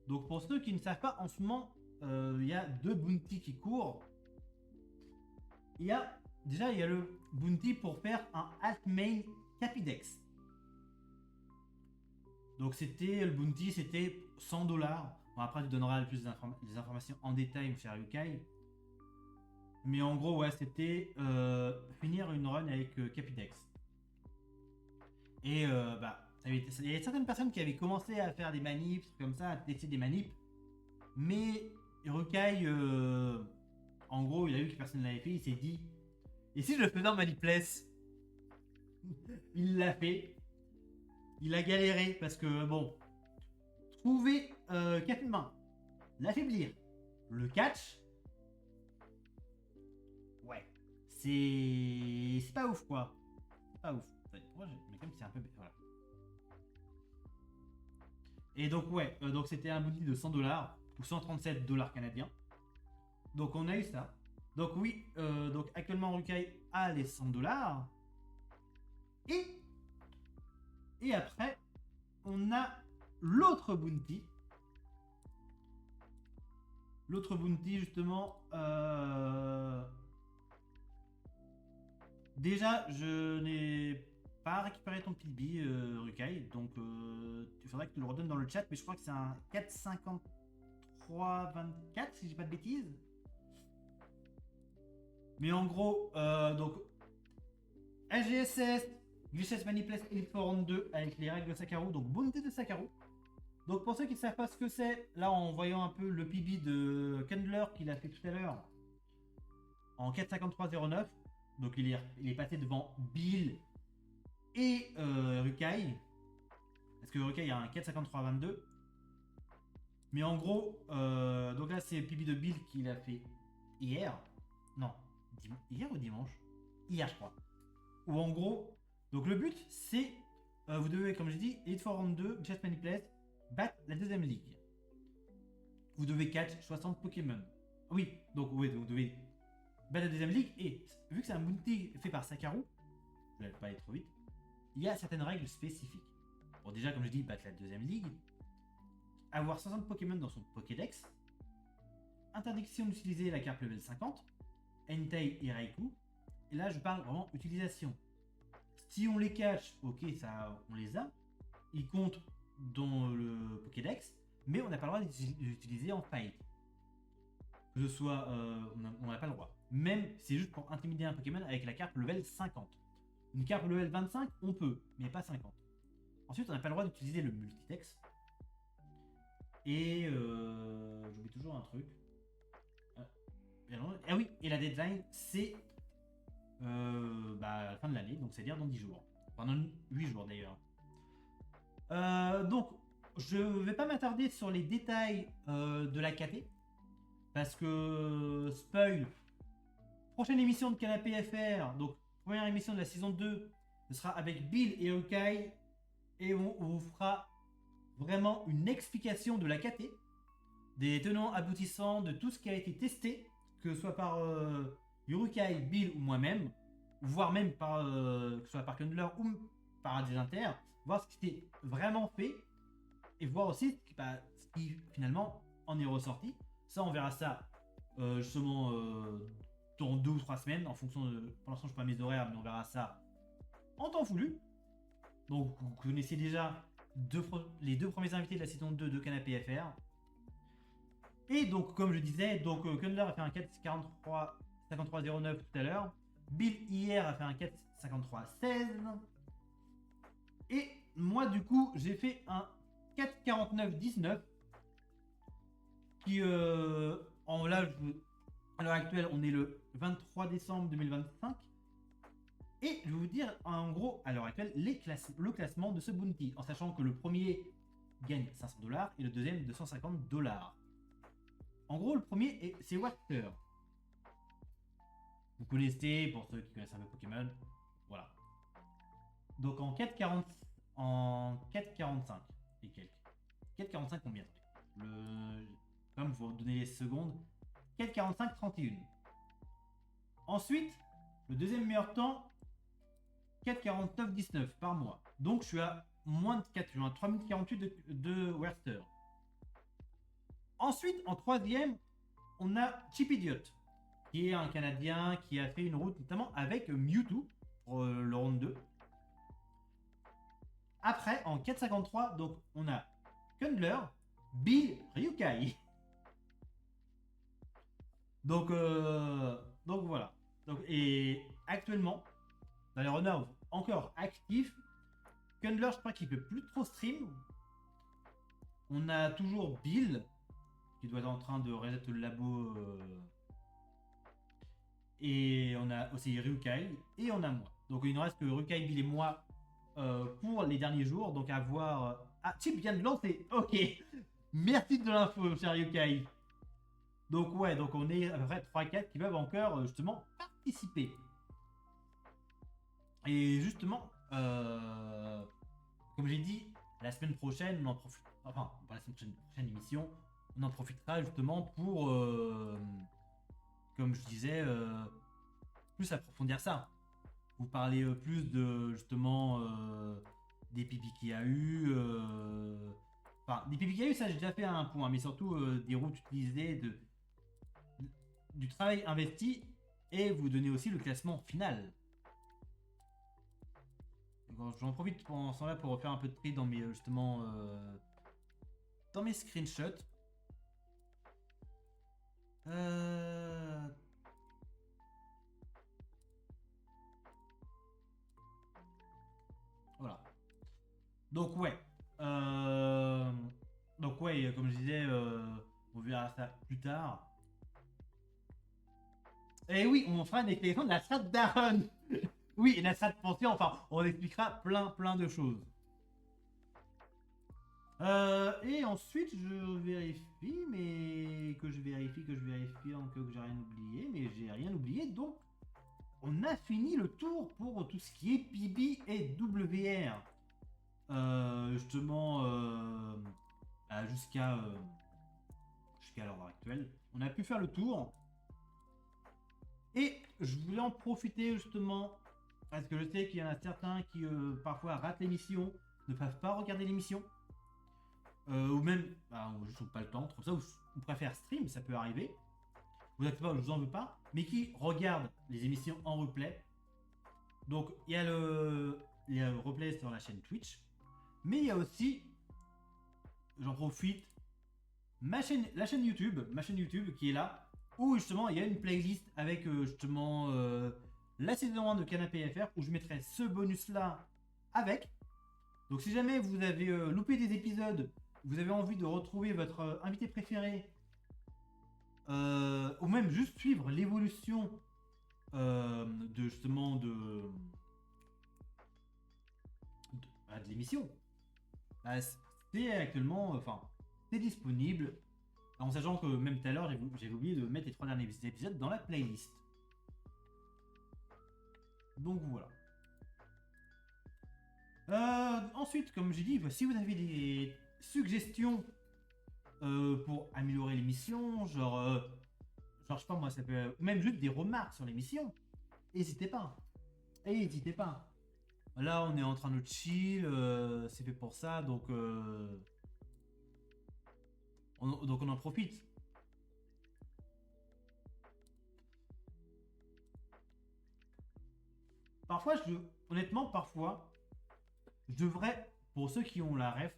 Donc pour ceux qui ne savent pas, en ce moment, il y a 2 bounty qui courent. Il y a le bounty pour faire un alt-main Capidex. Donc le bounty, c'était 100 $. Bon, après, tu donneras plus des informations en détail, cher Yukai. Mais en gros, ouais, c'était finir une run avec Capidex. Et il y a certaines personnes qui avaient commencé à faire des manips, comme ça, à tester des manips. Mais Rukai, en gros, il a vu que personne ne l'avait fait, il s'est dit, et si je le faisais en manipless? Il l'a fait. Il a galéré parce que, bon, trouver Capmain, l'affaiblir, le catch, ouais, c'est pas ouf quoi. C'est pas ouf. Moi, mais comme c'est un peu... Voilà. Et donc, ouais, donc c'était un bounty de 100 $ ou 137 $ canadiens. Donc, on a eu ça. Donc, oui, donc actuellement, Rukai a les 100 $. Et après, on a l'autre bounty. L'autre bounty, justement... Déjà, je n'ai pas récupéré ton PB, Rukai. Donc, il faudrait que tu le redonnes dans le chat. Mais je crois que c'est un 4,53,24, si j'ai pas de bêtises. Mais en gros, donc... LGSS, Glitchless Manipless Elite 42 avec les règles de Sakaru, donc bounty de Sakaru. Donc pour ceux qui ne savent pas ce que c'est, là en voyant un peu le PB de Kendler qu'il a fait tout à l'heure en 4,53,09, donc il est passé devant Bill et Rukai, parce que Rukai a un 4,53,22. Mais en gros, donc là c'est le PB de Bill qu'il a fait hier, non, hier ou dimanche? Hier, je crois. Où en gros, donc le but, c'est, vous devez, comme j'ai dit, Elite Four Round 2, Just Many Place, battre la deuxième ligue. Vous devez catch 60 Pokémon. Oui, donc oui, vous devez battre la deuxième ligue, et vu que c'est un bounty fait par Sakaru, je vais pas aller trop vite, il y a certaines règles spécifiques. Bon, déjà, comme je dis, battre la deuxième ligue, avoir 60 Pokémon dans son Pokédex, interdiction d'utiliser la carte level 50, Entei et Raikou, et là je parle vraiment utilisation. Si on les catch, ok, ça on les a, ils comptent dans le Pokédex, mais on n'a pas le droit d'utiliser en fight. Que ce soit, on n'a pas le droit. Même c'est juste pour intimider un Pokémon avec la carte level 50. Une carte level 25, on peut, mais pas 50. Ensuite, on n'a pas le droit d'utiliser le multitext. Et j'oublie toujours un truc. Ah oui, et la deadline, c'est à la fin de l'année, donc c'est-à-dire dans 10 jours. Pendant 8 jours d'ailleurs. Donc, je vais pas m'attarder sur les détails de la KT. Parce que, spoil, prochaine émission de Canapé FR, donc première émission de la saison 2, ce sera avec Bill et Okai. Et on vous fera vraiment une explication de la KT, des tenants aboutissants, de tout ce qui a été testé, que ce soit par Yurukai, Bill ou moi-même, voire même par, que ce soit par Kundler ou par des inters, voir ce qui était vraiment fait, et voir aussi ce qui finalement en est ressorti. Ça, on verra ça justement dans 2 ou 3 semaines, en fonction de... Pour l'instant, je ne sais pas mes horaires, mais on verra ça en temps voulu. Donc, vous connaissez déjà les 2 premiers invités de la saison 2 de Canapé FR. Et donc, comme je disais, donc Kundler a fait un 4,53,09 tout à l'heure. Bill hier a fait un 4,53,16. Et moi, du coup, j'ai fait un 4,49,19. Qui, à l'heure actuelle, on est le 23 décembre 2025. Et je vais vous dire, en gros, à l'heure actuelle, le classement de ce bounty, en sachant que le premier gagne 500$ et le deuxième 250$. En gros, le premier, c'est Water. Vous connaissez, pour ceux qui connaissent un peu Pokémon, voilà. Donc en 4,40, en 4,45 et quelques. 4,45 combien? Comme vous donnez les secondes, 4,45, 31. Ensuite, le deuxième meilleur temps, 4,49, 19 par mois. Donc je suis à moins de 4, je suis à 3048 de Werster. Ensuite, en troisième, on a Chip Idiot, qui est un Canadien qui a fait une route notamment avec Mewtwo pour le round 2. Après, en 4,53, donc on a Kundler, Bill, Ryukai. Donc voilà. Donc, et actuellement, dans les runners encore actifs, Kundler, je crois qu'il ne peut plus trop stream. On a toujours Bill, qui doit être en train de reset le labo. Et on a aussi Ryukai, et on a moi. Donc il ne reste que Ryukai, Bill et moi pour les derniers jours. Donc à voir. Ah, Chip vient de lancer. Ok. Merci de l'info, cher Ryukai. Donc ouais, donc on est à peu près 3-4 qui peuvent encore justement participer. Et justement, comme j'ai dit, la semaine prochaine, on en profite. Enfin, pas la semaine prochaine émission, on en profitera justement pour, comme je disais, plus approfondir ça. Vous parlez plus de justement des pipis qu'il y a eu. Enfin, des pipis qu'il y a eu, ça j'ai déjà fait un point, mais surtout des routes utilisées, du travail investi, et vous donnez aussi le classement final. J'en profite pendant ce temps-là pour refaire un peu de tri dans mes justement dans mes screenshots. Voilà. Donc ouais. Comme je disais, on verra ça plus tard. Et oui, on fera une explication de la strat d'Aaron. Oui, et la strat pensée, enfin, on expliquera plein de choses. Et ensuite, je vérifie, mais que je vérifie, donc que j'ai rien oublié, mais j'ai rien oublié, donc on a fini le tour pour tout ce qui est PB et WR. Justement, jusqu'à l'heure actuelle, on a pu faire le tour. Et je voulais en profiter justement, parce que je sais qu'il y en a certains qui parfois ratent l'émission, ne peuvent pas regarder l'émission, ou même, juste n'ont pas le temps, trop ça, ou préfèrent stream, ça peut arriver. Vous inquiétez pas, je vous en veux pas, mais qui regardent les émissions en replay. Donc il y a le replay sur la chaîne Twitch, mais il y a aussi, j'en profite, ma chaîne YouTube qui est là, où justement il y a une playlist avec justement la saison 1 de Canapé FR, où je mettrai ce bonus là avec. Donc si jamais vous avez loupé des épisodes, vous avez envie de retrouver votre invité préféré, ou même juste suivre l'évolution de justement de l'émission, c'est actuellement, c'est disponible, en sachant que même tout à l'heure j'avais oublié de mettre les 3 derniers épisodes dans la playlist. Donc voilà. Ensuite, comme j'ai dit, si vous avez des suggestions pour améliorer l'émission, genre je sais pas moi, ça peut même juste des remarques sur l'émission, n'hésitez pas. Là, on est en train de chill, c'est fait pour ça, donc on en profite. Parfois, honnêtement, je devrais, pour ceux qui ont la ref,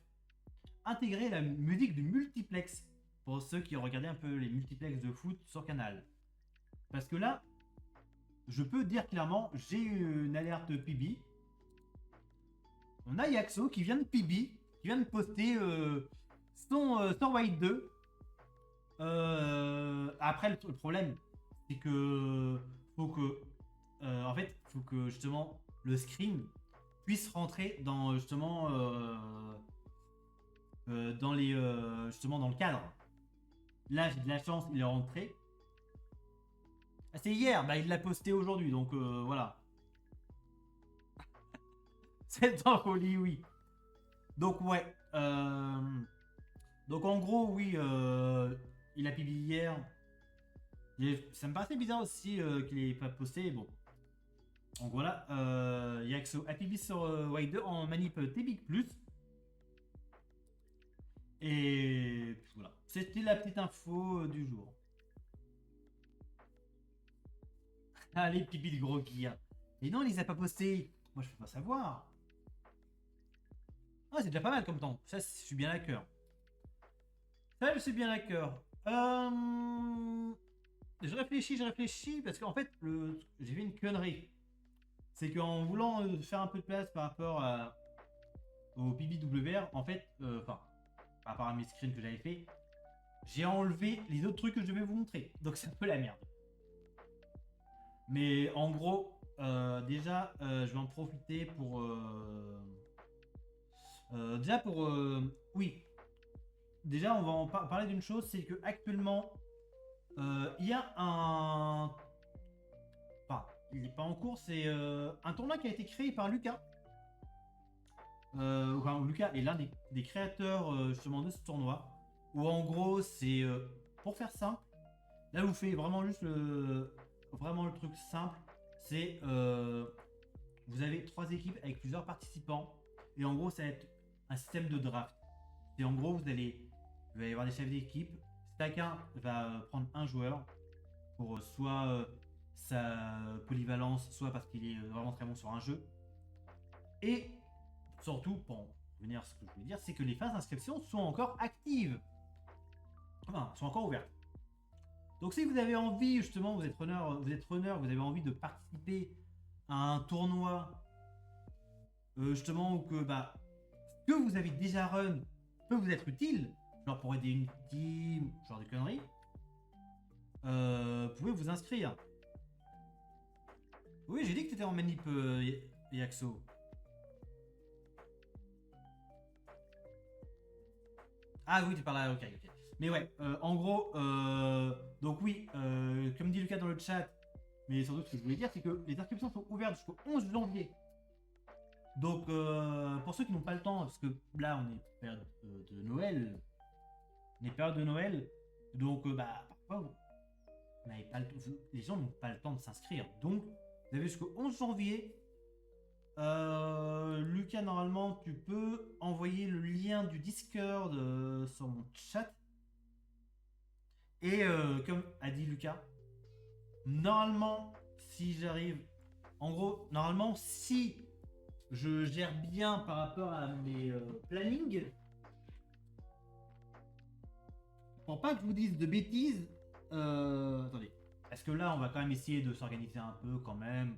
intégrer la musique du multiplex. Pour ceux qui ont regardé un peu les multiplex de foot sur Canal. Parce que là, je peux dire clairement, j'ai une alerte PB. On a Yaxo qui vient de PB, qui vient de poster son White 2. Après, le problème, c'est que faut que justement le screen puisse rentrer dans justement dans le cadre. Là, j'ai de la chance, il est rentré. C'est hier, il l'a posté aujourd'hui, donc voilà. C'est en folie, oui. Donc ouais. Donc en gros, oui, il a publié hier. Ça me paraissait bizarre aussi qu'il n'ait pas posté. Bon. Donc voilà, Yaxo a publié sur White 2 en manip T-Big Plus. Et voilà. C'était la petite info du jour. Allez, pipi le gros gear. Et non, il les a pas postés. Moi, je peux pas savoir. Ah, c'est déjà pas mal comme temps. Ça, je suis bien d'accord. Je réfléchis, parce qu'en fait, j'ai fait une connerie. C'est qu'en voulant faire un peu de place par rapport au PBWR, en fait, par rapport à mes screens que j'avais fait, j'ai enlevé les autres trucs que je vais vous montrer. Donc c'est un peu la merde. Mais en gros, déjà, je vais en profiter pour... oui. Déjà, on va en parler d'une chose, c'est que actuellement, il y a un... Enfin, il n'est pas en cours, c'est un tournoi qui a été créé par Lucas. Lucas est l'un des créateurs justement de ce tournoi. Où en gros, c'est pour faire simple. Là, vous faites vraiment juste vraiment le truc simple. C'est vous avez 3 équipes avec plusieurs participants. Et en gros, ça va être un système de draft. Et en gros, il va y avoir des chefs d'équipe. Chacun va prendre un joueur pour soit sa polyvalence, soit parce qu'il est vraiment très bon sur un jeu. Et surtout, pour revenir à ce que je voulais dire, c'est que les phases d'inscription sont encore actives. Enfin, sont encore ouvertes. Donc si vous avez envie, justement, vous êtes runner, vous avez envie de participer à un tournoi, justement, où que vous avez déjà run peut vous être utile, genre pour aider une team, genre de conneries, vous pouvez vous inscrire. Oui, j'ai dit que tu étais en manip, Yaxo. Ah oui, tu parles ok. Mais ouais, en gros, donc oui, comme dit Lucas dans le chat, Mais surtout, ce que je voulais dire, c'est que les inscriptions sont ouvertes jusqu'au 11 janvier. Donc, pour ceux qui n'ont pas le temps, parce que là, on est période de Noël. On est période de Noël. Donc, bah, parfois, vous n'avez pas le temps, les gens n'ont pas le temps de s'inscrire. Donc, vous avez jusqu'au 11 janvier. Lucas, normalement, tu peux envoyer le lien du Discord sur mon chat. Et comme a dit Lucas, normalement, si j'arrive... En gros, normalement, si je gère bien par rapport à mes plannings, pour pas que je vous dise de bêtises, attendez, parce que là, on va quand même essayer de s'organiser un peu quand même.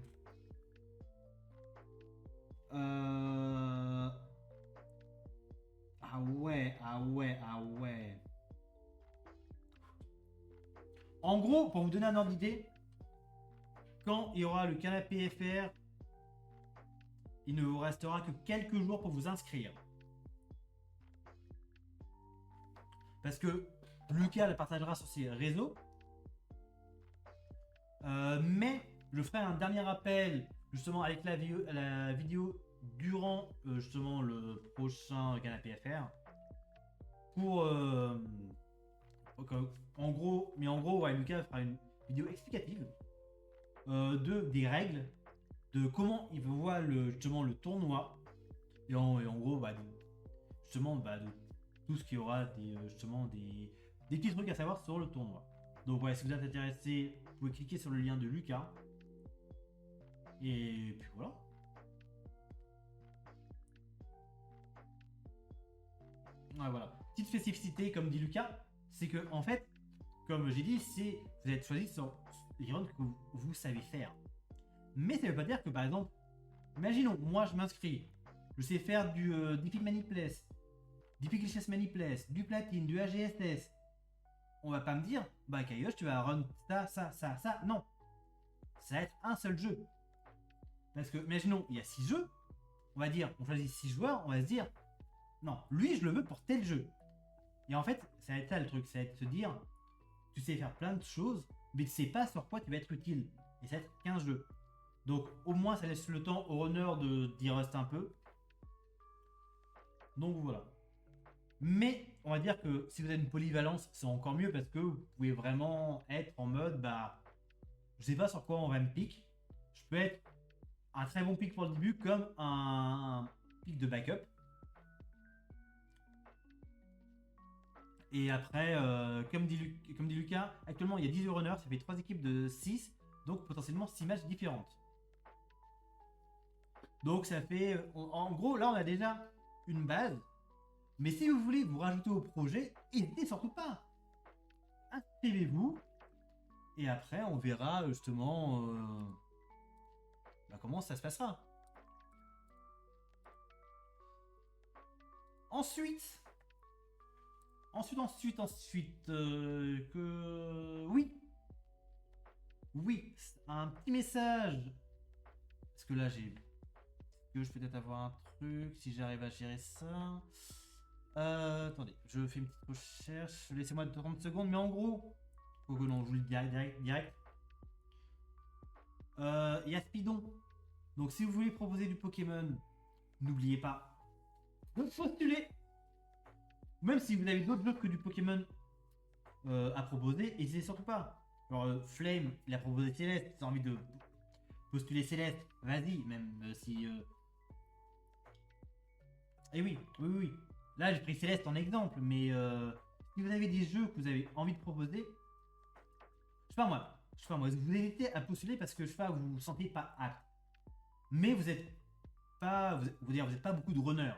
Ah ouais, ah ouais, ah ouais. En gros, pour vous donner un ordre d'idée, quand il y aura le canapé FR, il ne vous restera que quelques jours pour vous inscrire. Parce que Lucas le partagera sur ses réseaux. Mais je ferai un dernier appel justement avec la vidéo durant justement le prochain canapé FR. Pour en gros, ouais, Lucas fera une vidéo explicative des règles, de comment il voit justement le tournoi et en gros justement de tout ce qu'il y aura justement des petits trucs à savoir sur le tournoi. Donc ouais, si vous êtes intéressé, vous pouvez cliquer sur le lien de Lucas et puis voilà. Ouais, voilà. Petite spécificité comme dit Lucas, c'est que en fait, comme j'ai dit, vous êtes choisi sur les runs que vous savez faire. Mais ça veut pas dire que par exemple, imaginons, moi je m'inscris, je sais faire du Deepik Maniplace, Deepik Lichess Maniplace, du Platine, du AGSS. On va pas me dire, bah Kaiosh, tu vas run ça. Non. Ça va être un seul jeu. Parce que, imaginons, il y a 6 jeux. On va dire, on choisit 6 joueurs, on va se dire, non, lui je le veux pour tel jeu. Et en fait, ça va être ça le truc, ça va être se dire, tu sais faire plein de choses, mais tu sais pas sur quoi tu vas être utile. Et ça va être 15 jeux. Donc au moins ça laisse le temps au runner d'y rester un peu. Donc voilà. Mais on va dire que si vous avez une polyvalence, c'est encore mieux parce que vous pouvez vraiment être en mode bah je sais pas sur quoi on va me pick. Je peux être un très bon pick pour le début comme un pick de backup. Et après, comme dit Lucas, actuellement il y a 10 runners, ça fait 3 équipes de 6, donc potentiellement 6 matchs différentes. Donc ça fait, en gros là on a déjà une base. Mais si vous voulez vous rajouter au projet, n'hésitez surtout pas. Inscrivez-vous. Et après on verra justement comment ça se passera. Ensuite, que oui, un petit message. Parce que là je peux peut-être avoir un truc si j'arrive à gérer ça. Attendez, je fais une petite recherche. Laissez-moi 30 secondes, mais en gros, oh non, je vous le dis direct. Il y a Speedon. Donc si vous voulez proposer du Pokémon, n'oubliez pas de postuler. Même si vous avez d'autres jeux que du Pokémon à proposer, n'hésitez surtout pas. Genre Flame, il a proposé Céleste. Si tu as envie de postuler Céleste, vas-y, même si. Et oui. Là, j'ai pris Céleste en exemple, mais si vous avez des jeux que vous avez envie de proposer, je sais pas moi, vous hésitez à postuler parce que je sais pas, vous vous sentez pas apte. Mais vous êtes pas, vous êtes pas beaucoup de runners.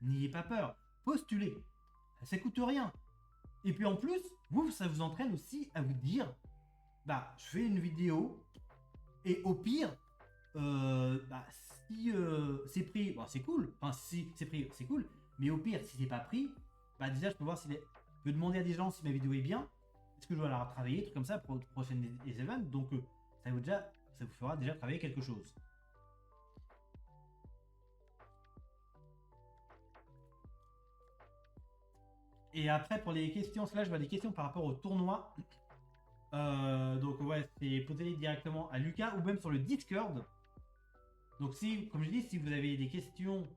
N'ayez pas peur, postulez, ça coûte rien. Et puis en plus, ça vous entraîne aussi à vous dire, bah, je fais une vidéo et au pire, si c'est pris, bon, c'est cool. Enfin, si c'est pris, c'est cool. Mais au pire, si c'est pas pris, bah déjà, je peux voir je peux demander à des gens si ma vidéo est bien. Est-ce que je dois la retravailler, trucs comme ça pour les prochaines events. Donc, ça vous fera déjà travailler quelque chose. Et après, pour les questions, là, je vois des questions par rapport au tournoi. Donc ouais, c'est posez-les directement à Lucas ou même sur le Discord. Donc si, comme je dis, si vous avez des questions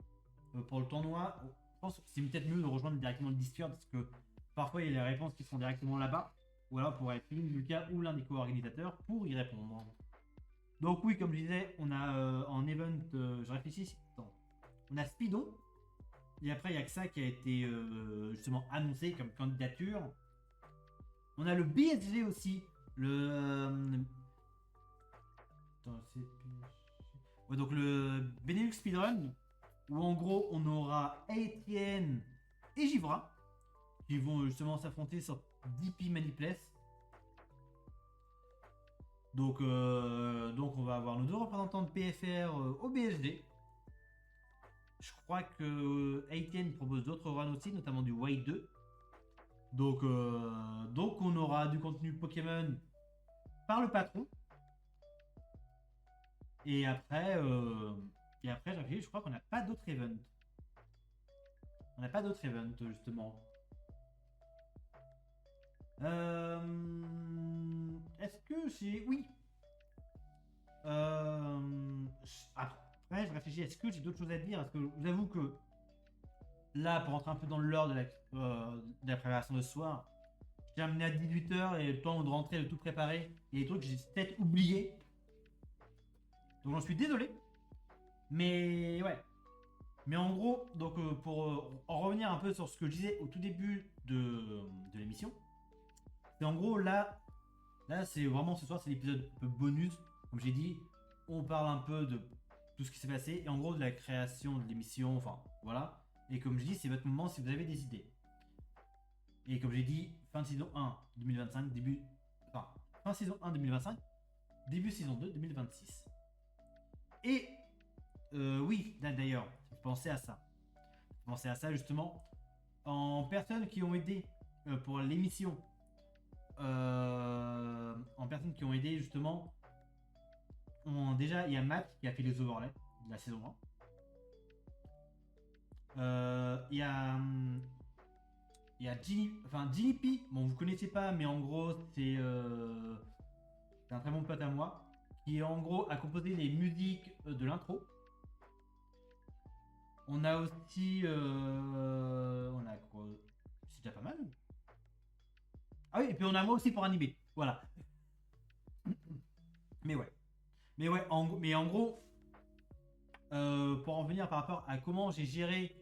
pour le tournoi, je pense que c'est peut-être mieux de rejoindre directement le Discord parce que parfois il y a les réponses qui sont directement là-bas. Ou alors pour être Lucas ou l'un des co-organisateurs pour y répondre. Donc oui, comme je disais, on a en event, je réfléchis, attends, on a Speedon. Et après, il y a que ça qui a été justement annoncé comme candidature. On a le BSG aussi. Attends, ouais, donc le Benelux Speedrun. Où en gros, on aura Etienne et Givra. Qui vont justement s'affronter sur DP Manipless. Donc on va avoir nos deux représentants de PFR au BSG. Je crois que Etienne propose d'autres runs aussi, notamment du White 2. Donc on aura du contenu Pokémon par le patron. Et après, je crois qu'on n'a pas d'autres events. On n'a pas d'autres events, justement. Est-ce que j'ai... Oui. Après, je réfléchis. Est-ce que j'ai d'autres choses à dire? Parce que je vous avoue que là, pour rentrer un peu dans le lore de la préparation de ce soir, j'ai amené à 18h et le temps de rentrer, de tout préparer. Il y a des trucs que j'ai peut-être oubliés. Donc j'en suis désolé. Mais ouais. Mais en gros, donc pour en revenir un peu sur ce que je disais au tout début de l'émission, c'est en gros là c'est vraiment ce soir, c'est l'épisode un peu bonus. Comme j'ai dit, on parle un peu de tout ce qui s'est passé et en gros de la création de l'émission, enfin voilà. Et comme je dis, c'est votre moment si vous avez des idées. Et comme j'ai dit, fin de saison 1 2025, fin saison 1 2025, début saison 2 2026. Et oui, d'ailleurs, pensez à ça. Pensez à ça justement. En personnes qui ont aidé pour l'émission, en personnes qui ont aidé justement, déjà il y a Matt qui a fait les overlays de la saison 1. Il y a Ginny P, bon vous connaissez pas, mais en gros c'est un très bon pote à moi, qui en gros a composé les musiques de l'intro. On a aussi, on a quoi? C'est déjà pas mal. Ah oui, et puis on a moi aussi pour animer, voilà. Mais ouais, mais en gros, pour en venir par rapport à comment j'ai géré.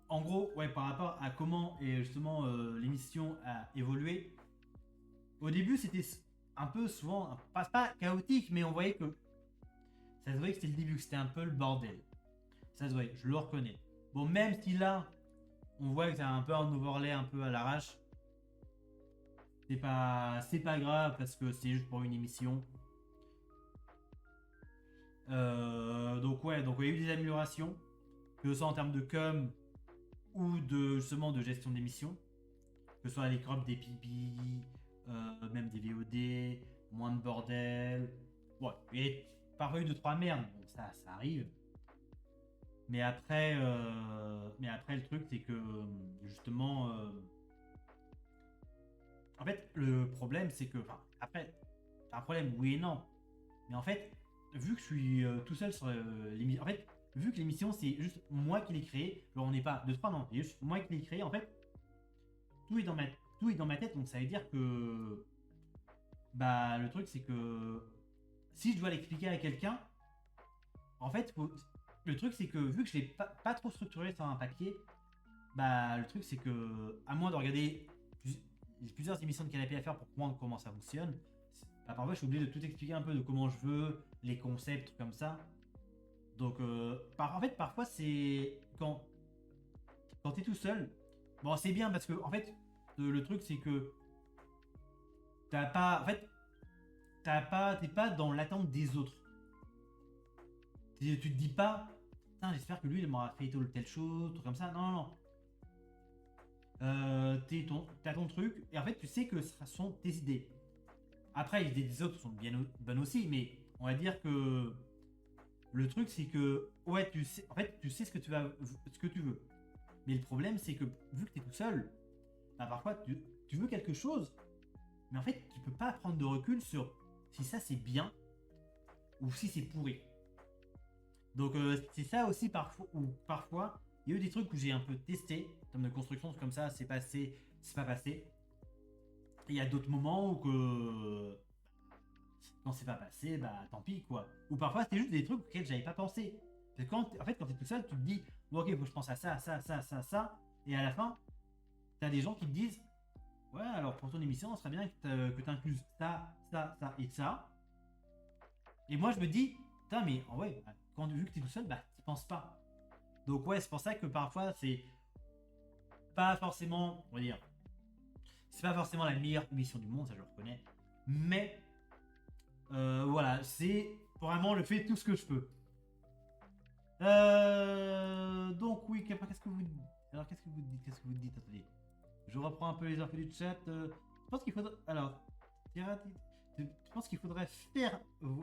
En gros, ouais, par rapport à comment et justement l'émission a évolué. Au début, c'était un peu souvent, pas chaotique, mais on voyait que ça se voyait que c'était le début, que c'était un peu le bordel. Ça se voyait, je le reconnais. Bon, même si là, on voit que c'est un peu un overlay un peu à l'arrache, c'est pas grave parce que c'est juste pour une émission. Donc ouais, donc il y a eu des améliorations, que ce soit en termes de com ou de justement de gestion d'émission, que ce soit les crops des PB, même des VOD, moins de bordel. Ouais, et parfois eu 2-3 merdes, bon, ça arrive. Mais après le truc c'est que justement, en fait le problème c'est que, enfin après, c'est un problème oui et non, mais en fait vu que je suis tout seul sur l'émission, en fait vu que l'émission c'est juste moi qui l'ai créé, genre on n'est pas 2-3, non, c'est juste moi qui l'ai créé, en fait tout est dans ma tête, donc ça veut dire que bah le truc c'est que si je dois l'expliquer à quelqu'un, en fait le truc c'est que vu que je l'ai pas trop structuré sur un papier, bah le truc c'est que à moins de regarder plusieurs émissions de Canapé à faire pour comprendre comment ça fonctionne, bah, parfois je suis obligé de tout expliquer un peu de comment je veux, les concepts comme ça. Donc en fait parfois c'est quand t'es tout seul, bon c'est bien parce que en fait le truc c'est que t'as pas, en fait t'es pas dans l'attente des autres. Tu te dis pas, j'espère que lui il m'aura fait telle chose, truc comme ça. Non, non, non. T'as ton truc, et en fait tu sais que ce sont tes idées. Après, les idées des autres sont bien bonnes aussi, mais on va dire que le truc c'est que, ouais, tu sais ce que tu veux. Mais le problème c'est que vu que t'es tout seul, bah, parfois tu veux quelque chose, mais en fait, tu peux pas prendre de recul sur si ça c'est bien ou si c'est pourri. Donc c'est ça aussi parfois, ou parfois il y a eu des trucs où j'ai un peu testé en termes de construction, comme ça c'est passé, c'est pas passé. Et il y a d'autres moments où que quand c'est pas passé, bah tant pis quoi. Ou parfois c'était juste des trucs auxquels j'avais pas pensé. Parce que en fait quand t'es tout seul, tu te dis bon, ok, faut que je pense à ça, ça, ça, ça, ça, et à la fin t'as des gens qui te disent ouais, alors pour ton émission, ce serait bien que tu incluses ça, ça, ça et ça. Et moi, je me dis, putain, mais en vrai, bah, vu que tu es tout seul, bah, tu penses pas. Donc, ouais, c'est pour ça que parfois, c'est pas forcément, on va dire, c'est pas forcément la meilleure émission du monde, ça je le reconnais. Mais, voilà, c'est vraiment le fait tout ce que je peux. Donc, oui, qu'est-ce que vous dites? Alors, qu'est-ce que vous dites? Attendez. Je reprends un peu les infos du chat. Je pense qu'il faudrait. Alors, je pense qu'il faudrait faire.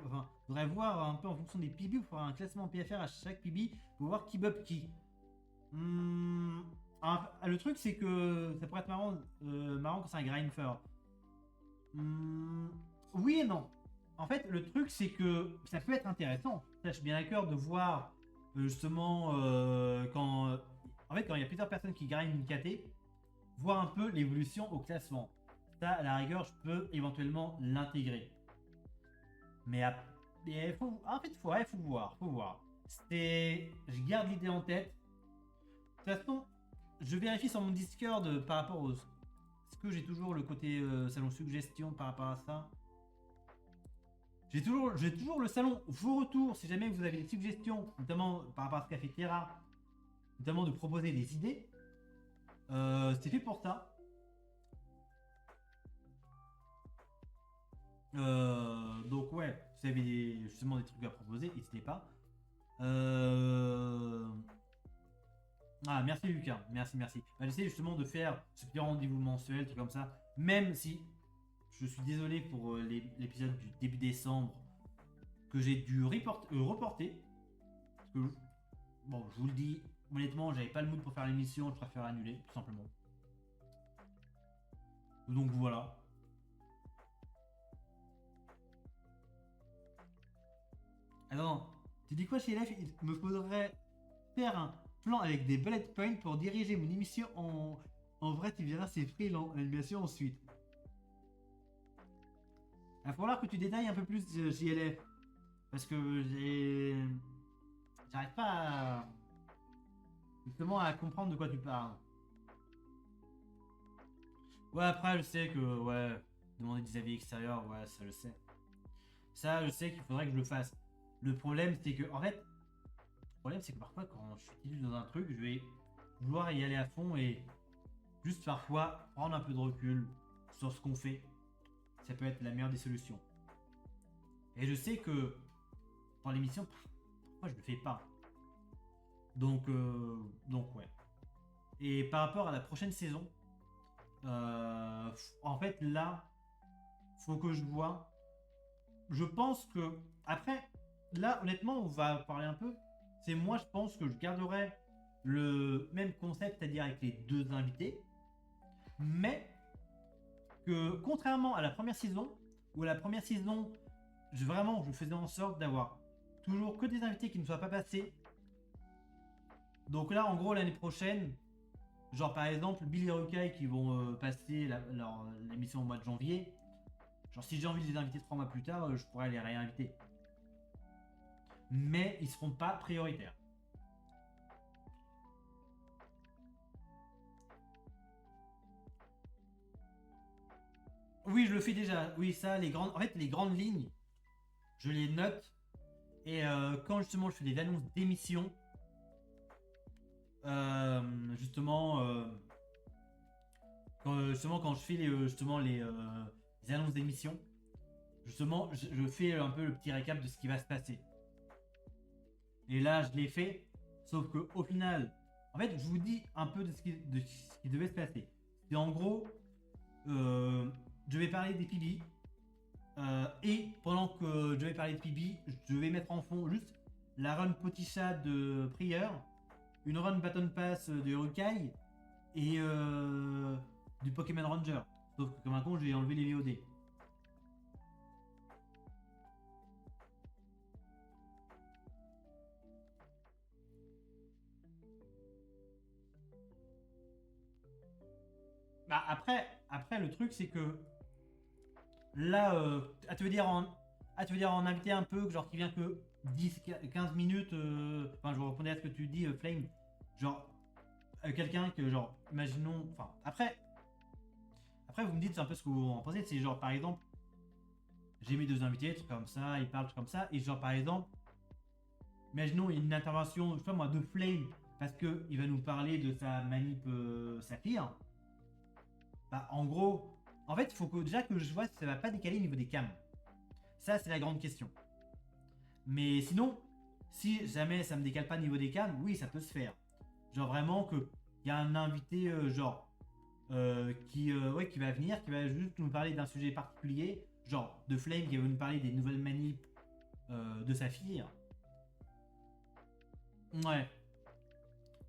Enfin, faudrait voir un peu en fonction des PB. Il faudra un classement PFR à chaque PB pour voir qui bub qui. Le truc, c'est que ça pourrait être marrant quand c'est un grinfer. Oui et non. En fait, le truc, c'est que ça peut être intéressant. Ça, je suis bien d'accord de voir justement quand. En fait, quand il y a plusieurs personnes qui grind une KT, voir un peu l'évolution au classement. Ça, à la rigueur, je peux éventuellement l'intégrer. Mais en fait, faut voir. Je garde l'idée en tête. De toute façon, je vérifie sur mon Discord par rapport aux. Est-ce que j'ai toujours le côté salon suggestion par rapport à ça? J'ai toujours le salon vos retours si jamais vous avez des suggestions, notamment par rapport à ce qu'a fait Terra, notamment de proposer des idées. C'est fait pour ça. Donc ouais, si vous avez justement des trucs à proposer, n'hésitez pas. Ah, merci Lucas, merci. Bah, j'essaie justement de faire ce petit rendez-vous mensuel, truc comme ça. Même si je suis désolé pour l'épisode du début décembre que j'ai dû reporter. Parce que, bon, je vous le dis, honnêtement, j'avais pas le mood pour faire l'émission, je préfère annuler, tout simplement. Donc voilà. Alors, tu dis quoi chez LF? Il me faudrait faire un plan avec des bullet points pour diriger mon émission en vrai, tu verras, c'est pris l'animation ensuite. Il va falloir que tu détailles un peu plus JLF. Parce que j'arrive pas justement à comprendre de quoi tu parles. Ouais, après, je sais que, ouais, demander des avis extérieurs, ouais, ça je sais. Ça, je sais qu'il faudrait que je le fasse. Le problème, c'est que, en fait, le problème, c'est que parfois, quand je suis dans un truc, je vais vouloir y aller à fond et juste parfois prendre un peu de recul sur ce qu'on fait. Ça peut être la meilleure des solutions. Et je sais que dans l'émission, parfois je le fais pas. Donc ouais. Et par rapport à la prochaine saison, en fait là, faut que je vois. Je pense que après, là honnêtement, on va parler un peu. C'est moi, je pense que je garderai le même concept, c'est-à-dire avec les deux invités, mais que contrairement à la première saison, où la première saison, je faisais en sorte d'avoir toujours que des invités qui ne soient pas passés. Donc là, en gros, l'année prochaine, genre par exemple, Bill et Rukai qui vont passer l'émission au mois de janvier. Genre si j'ai envie de les inviter 3 mois plus tard, je pourrais les réinviter. Mais ils seront pas prioritaires. Oui, je le fais déjà. Oui, ça, en fait, les grandes lignes, je les note. Et quand justement je fais des annonces d'émissions, justement, quand je fais les annonces d'émissions, justement, je fais un peu le petit récap de ce qui va se passer. Et là, je l'ai fait, sauf que au final, en fait, je vous dis un peu de ce qui devait se passer. C'est en gros, je vais parler des PB. Et pendant que je vais parler de PB, je vais mettre en fond juste la run Potisha de Prieur, une run Baton Pass de Rukai et du Pokémon Ranger. Sauf que comme un con, j'ai enlevé les VOD. Bah après le truc c'est que là, tu veux dire en invité un peu, genre qui vient que 10-15 minutes, enfin je répondais à ce que tu dis, Flame, genre quelqu'un que genre, imaginons, enfin après vous me dites un peu ce que vous en pensez, c'est genre par exemple, j'ai mes deux invités, trucs comme ça, ils parlent trucs comme ça, et genre par exemple, imaginons une intervention, je sais pas moi, de Flame, parce que il va nous parler de sa manip Saphir. Bah, en gros, en fait, il faut que, déjà que je vois si ça va pas décaler au niveau des cams. Ça, c'est la grande question. Mais sinon, si jamais ça me décale pas au niveau des cams, oui, ça peut se faire. Genre vraiment que il y a un invité, ouais, qui va venir, qui va juste nous parler d'un sujet particulier, genre de Flame qui va nous parler des nouvelles manips de Saphir. Ouais,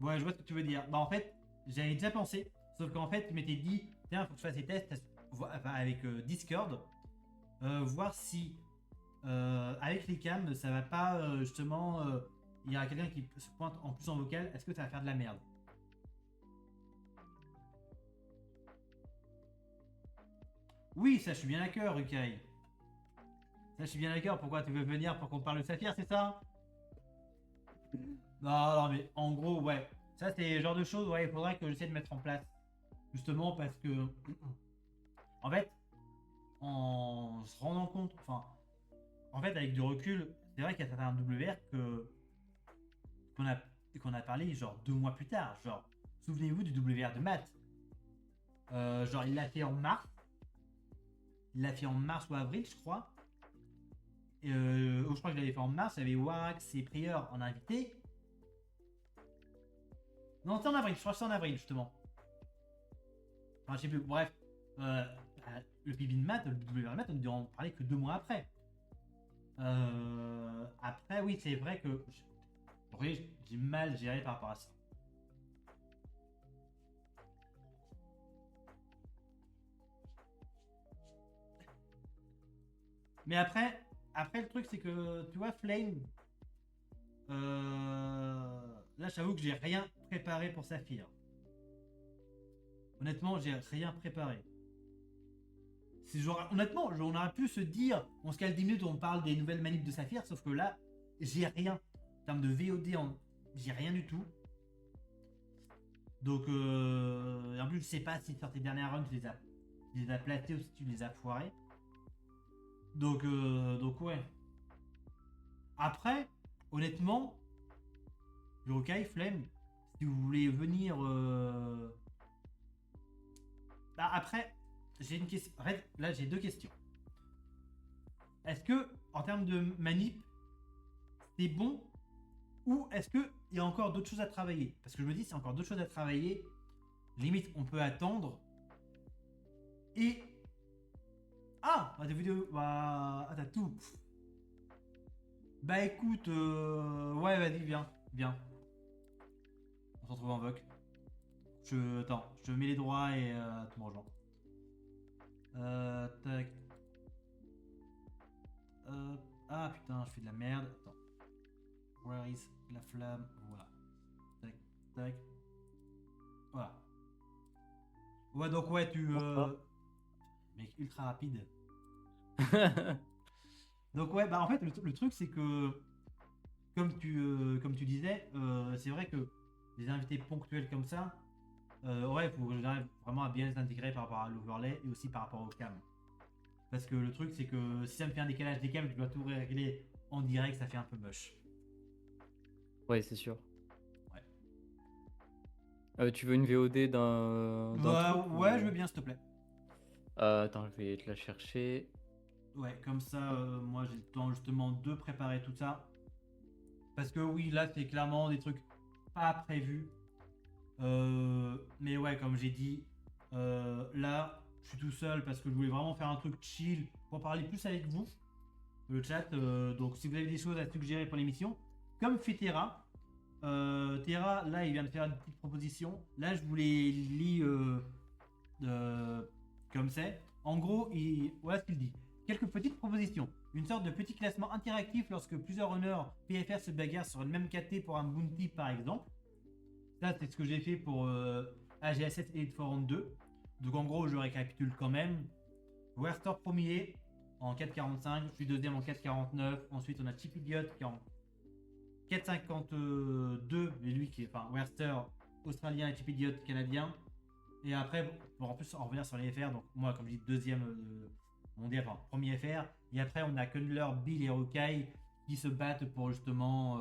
ouais, je vois ce que tu veux dire. Bah, en fait, j'avais déjà pensé, sauf qu'en fait, je m'étais dit, tiens, faut que je fasse des tests enfin, avec Discord, voir si avec les cams, ça va pas justement. Il y a quelqu'un qui se pointe en plus en vocal, est-ce que ça va faire de la merde? Oui, ça, je suis bien d'accord, Rukai. Ça, je suis bien d'accord. Pourquoi tu veux venir pour qu'on parle de Saphir, c'est ça? Non, non, mais en gros, ouais. Ça, c'est le genre de choses, ouais, il faudrait que j'essaie de mettre en place. Justement parce que, en fait, en se rendant compte, enfin, en fait, avec du recul, c'est vrai qu'il y a certains WR qu'on a, qu'on a parlé genre 2 mois plus tard. Genre, souvenez-vous du WR de Matt. Genre, il l'a fait en mars. Il l'a fait en mars ou avril, je crois. Je crois que je l'avais fait en mars. Il y avait Wax et Prieur en invité. Non, c'était en avril. Je crois que c'était en avril, justement. Enfin, je sais plus. Bref. Le PB de Matt, le WR de Matt, on ne dû en parler que 2 mois après. Après, oui, c'est vrai que j'ai mal géré par rapport à ça. Mais après le truc, c'est que, tu vois, Flame, là, j'avoue que j'ai rien préparé pour Saphir. Honnêtement, j'ai rien préparé. C'est genre, honnêtement, on aurait pu se dire, on se cale 10 minutes, on parle des nouvelles manips de Saphir, sauf que là, j'ai rien. En termes de VOD, j'ai rien du tout. Donc, en plus, je sais pas si sur tes dernières runs, tu les as placés ou si tu les as foirés. Donc ouais. Après, honnêtement, Yokai, Flemme, si vous voulez venir. Bah, après, j'ai une question. En fait, là, j'ai deux questions. Est-ce que, en termes de manip, c'est bon ou est-ce qu'il y a encore d'autres choses à travailler? Parce que je me dis, c'est encore d'autres choses à travailler. Limite, on peut attendre. Et. Ah, t'as vidéo. Bah, ah, t'as tout. Bah écoute, ouais, vas-y, viens, viens. On se retrouve en voc. Attends, je mets les droits et tu me rejoins. Tac. Ah putain, je fais de la merde. Attends. Where is la flamme? Voilà. Tac, tac. Voilà. Ouais, donc ouais, mec, ultra rapide. Donc ouais, bah en fait, le truc, c'est que, comme tu disais, c'est vrai que les invités ponctuels comme ça, ouais, il faut que j'arrive vraiment à bien les intégrer par rapport à l'overlay et aussi par rapport au cam. Parce que le truc, c'est que si ça me fait un décalage des cams, je dois tout régler en direct, ça fait un peu moche. Ouais, c'est sûr. Ouais. Tu veux une VOD d'un Bah, truc ouais, je veux bien, s'il te plaît. Attends, je vais te la chercher. Ouais, comme ça, moi j'ai le temps justement de préparer tout ça. Parce que oui, là, c'est clairement des trucs pas prévus. Mais ouais, comme j'ai dit, là, je suis tout seul parce que je voulais vraiment faire un truc chill pour parler plus avec vous, le chat. Donc, si vous avez des choses à suggérer pour l'émission, comme fait Terra. Terra, là, il vient de faire une petite proposition. Là, je vous les lis comme c'est. En gros, voilà ce qu'il dit. Quelques petites propositions. Une sorte de petit classement interactif lorsque plusieurs runners PFR se bagarrent sur une même KT pour un bounty par exemple. Ça, c'est ce que j'ai fait pour AGA7 Elite Forum 2. Donc en gros, je récapitule quand même. Werster premier en 4,45. Je suis deuxième en 4,49. Ensuite, on a Chip Idiot qui est en 4,52. Mais lui qui est, enfin, Werster australien et Chip Idiot canadien. Et après, en plus, en revenir sur les FR. Donc moi, comme je dis, deuxième mondial, enfin, premier FR. Et après, on a Kundler, Bill et Rukai qui se battent pour justement.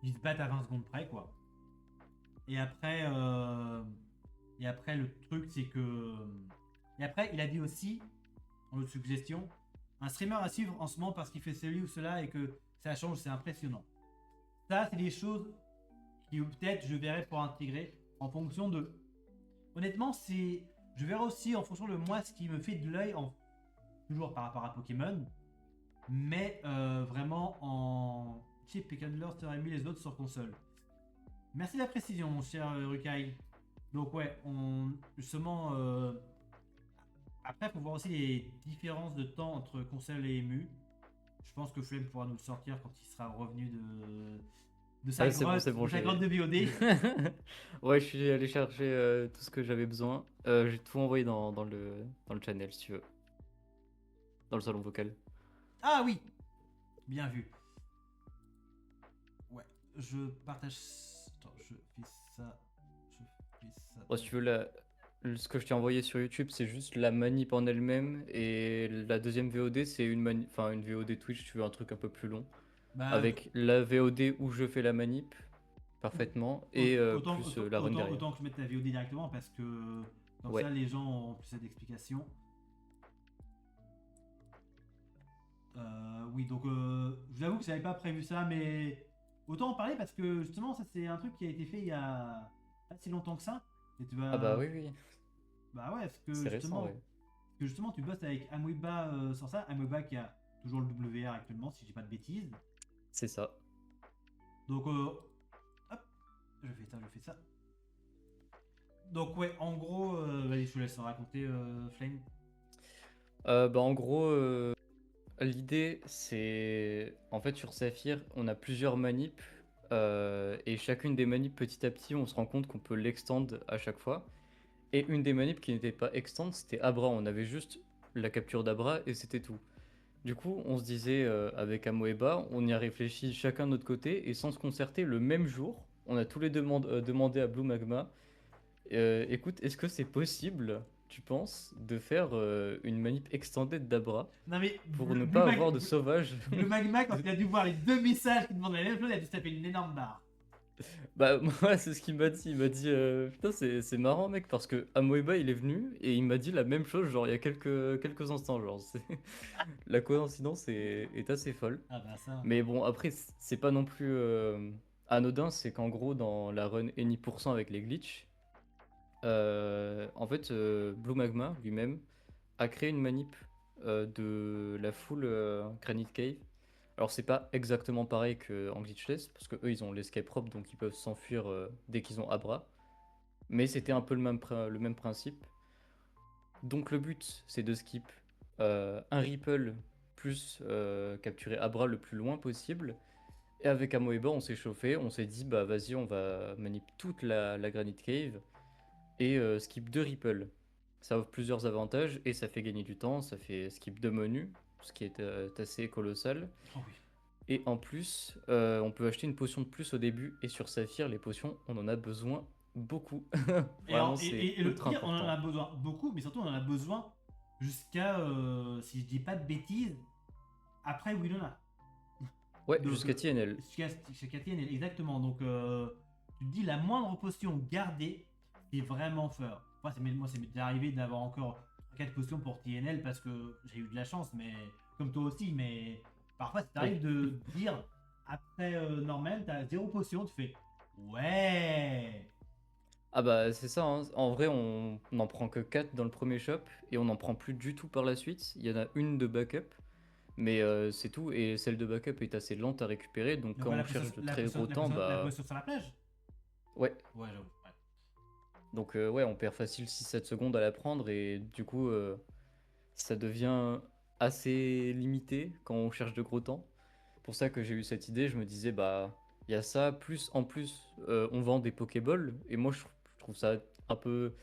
Ils se battent à 20 secondes près, quoi. Et après, le truc, c'est que. Et après, il a dit aussi, en autre suggestion, un streamer à suivre en ce moment parce qu'il fait celui ou cela et que ça change, c'est impressionnant. Ça, c'est des choses qui peut-être je verrai pour intégrer en fonction de. Honnêtement, je verrai aussi en fonction de moi ce qui me fait de l'œil, toujours par rapport à Pokémon, mais vraiment en Chip et Candler seraient mis les autres sur console. Merci de la précision, mon cher Rukai. Donc ouais, justement, après, il faut voir aussi les différences de temps entre console et ému. Je pense que Flame pourra nous le sortir quand il sera revenu de sa grotte, c'est bon, de sa grotte de VOD. Ouais, je suis allé chercher tout ce que j'avais besoin. J'ai tout envoyé dans le channel, si tu veux. Dans le salon vocal. Ah oui, bien vu. Ouais, je partage. Attends, je fais ça. Bon, si tu veux, ce que je t'ai envoyé sur YouTube, c'est juste la manip en elle-même. Et la deuxième VOD, c'est une VOD Twitch, tu veux un truc un peu plus long. Bah, Avec la VOD où je fais la manip parfaitement et plus la run derrière. Autant que je mette la VOD directement parce que comme Ouais. ça les gens ont plus d'explications. Oui, donc je vous avoue que j'avais pas prévu ça, mais autant en parler parce que justement ça c'est un truc qui a été fait il y a pas si longtemps que ça. Et tu vas... Ah bah oui. Bah ouais, parce que C'est justement, récent, ouais. tu bosses avec Amweba sur ça. Amweba qui a toujours le WR actuellement, si je dis pas de bêtises. C'est ça. Donc, hop, je fais ça. Donc ouais, en gros, vas-y, je te laisse raconter, Flame. Bah en gros, l'idée c'est... En fait sur Saphir, on a plusieurs manips. Et chacune des manips, petit à petit, on se rend compte qu'on peut l'extend à chaque fois. Et une des manips qui n'était pas extend, c'était Abra. On avait juste la capture d'Abra et c'était tout. Du coup, on se disait avec Amoeba, on y a réfléchi chacun de notre côté et sans se concerter, le même jour, on a tous les deux demandé à Blue Magma, écoute, est-ce que c'est possible, tu penses, de faire une manip extended d'Abra Non mais, pour ne pas avoir de sauvage? Le Magma, quand il a dû voir les deux messages qui demandent la même chose, il a dû se taper une énorme barre. Bah moi c'est ce qu'il m'a dit, il m'a dit putain c'est marrant mec parce que Amoeba il est venu et il m'a dit la même chose genre il y a quelques instants genre la coïncidence est assez folle. Ah bah ça. Mais bon après c'est pas non plus anodin, c'est qu'en gros dans la run Any% avec les glitches, en fait Blue Magma lui-même a créé une manip de la full Granite Cave. Alors c'est pas exactement pareil qu'en glitchless, parce que eux ils ont l'escape rope donc ils peuvent s'enfuir dès qu'ils ont Abra. Mais c'était un peu le même principe. Donc le but c'est de skip un Ripple plus capturer Abra le plus loin possible. Et avec Amoeba on s'est chauffé, on s'est dit bah vas-y on va manip toute la Granite Cave et skip 2 Ripple. Ça offre plusieurs avantages et ça fait gagner du temps, ça fait skip 2 menus, ce qui est assez colossal. Oh oui. Et en plus, on peut acheter une potion de plus au début. Et sur Saphir, les potions, on en a besoin beaucoup. Vraiment, c'est et le ultra pire, on en a important. besoin beaucoup, mais surtout on en a besoin jusqu'à, si je dis pas de bêtises, après Winona. Ouais, Donc, jusqu'à TNL. Jusqu'à TNL, exactement. Donc tu te dis la moindre potion gardée, c'est vraiment fort. Moi, c'est déjà arrivé d'avoir encore 4 potions pour TNL parce que j'ai eu de la chance, mais comme toi aussi, mais parfois ça t'arrive de dire après Norman, t'as 0 potion, tu fais ouais. Ah bah c'est ça, hein. En vrai, on n'en prend que 4 dans le premier shop. Et on n'en prend plus du tout par la suite. Il y en a une de backup. Mais c'est tout. Et celle de backup est assez lente à récupérer. Donc quand on cherche de très gros temps, La bah... potion sur la plage. Ouais. Ouais, j'avoue. Ouais. Donc ouais, on perd facile 6-7 secondes à la prendre et du coup, ça devient assez limité quand on cherche de gros temps. Pour ça que j'ai eu cette idée, je me disais, bah, il y a ça, plus en plus, on vend des Pokéballs, et moi je trouve ça un peu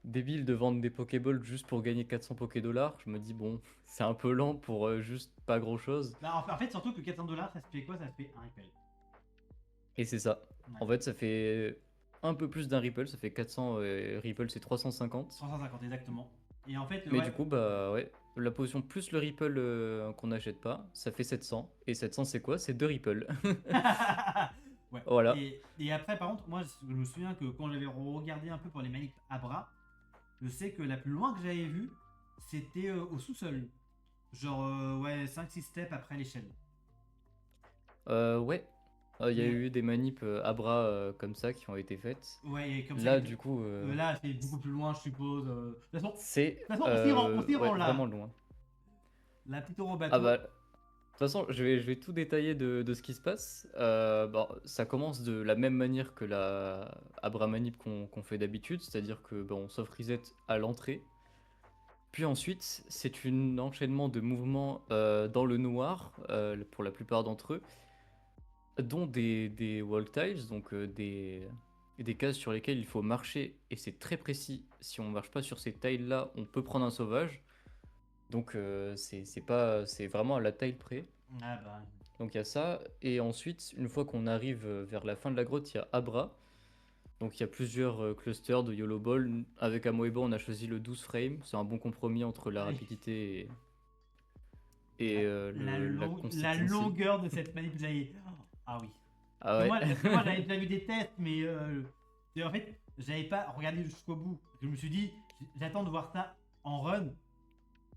débile de vendre des Pokéballs juste pour gagner 400 Pokédollars. Je me dis, bon, c'est un peu lent pour juste pas grand-chose. Bah, en fait, surtout que 400 $, ça se fait quoi? Ça se fait un Ripple. Et c'est ça. Ouais. En fait, ça fait un peu plus d'un Ripple, ça fait 400, Ripple c'est 350. 350 exactement. Et en fait, Mais ouais. du coup, bah ouais, la potion plus le Ripple qu'on n'achète pas, ça fait 700. Et 700, c'est quoi? C'est 2 Ripple. Ouais. Voilà. Et après, par contre, moi, je me souviens que quand j'avais regardé un peu pour les manips à bras, je sais que la plus loin que j'avais vu, c'était au sous-sol. Genre, ouais, 5-6 steps après l'échelle. Ouais, il y a Mais, eu des manips à bras comme ça qui ont été faites. ouais, et comme ça, Là, du coup, là, c'est beaucoup plus loin, je suppose. De toute façon, c'est on s'y rend ouais, là. vraiment loin. La petite euro Ah bateau. bah, de toute façon, je vais tout détailler de ce qui se passe. Bon, ça commence de la même manière que la Abra Manip qu'on fait d'habitude, c'est-à-dire que bon, on s'offre reset à l'entrée. Puis ensuite, c'est un enchaînement de mouvements dans le noir, pour la plupart d'entre eux, dont des walk tiles, donc des cases sur lesquelles il faut marcher, et c'est très précis. Si on marche pas sur ces tiles-là, on peut prendre un sauvage. Donc c'est vraiment à la taille près. Ah bah. Donc il y a ça, et ensuite, une fois qu'on arrive vers la fin de la grotte, il y a Abra. Donc il y a plusieurs clusters de YOLO Ball. Avec Amoeba, on a choisi le 12 frame. C'est un bon compromis entre la Oui. rapidité et la La consistency. longueur de cette manip, j'avais. Ah oui. Ah ouais. Parce que moi, j'avais déjà vu des tests, mais en fait, j'avais pas regardé jusqu'au bout. Je me suis dit, j'attends de voir ça en run.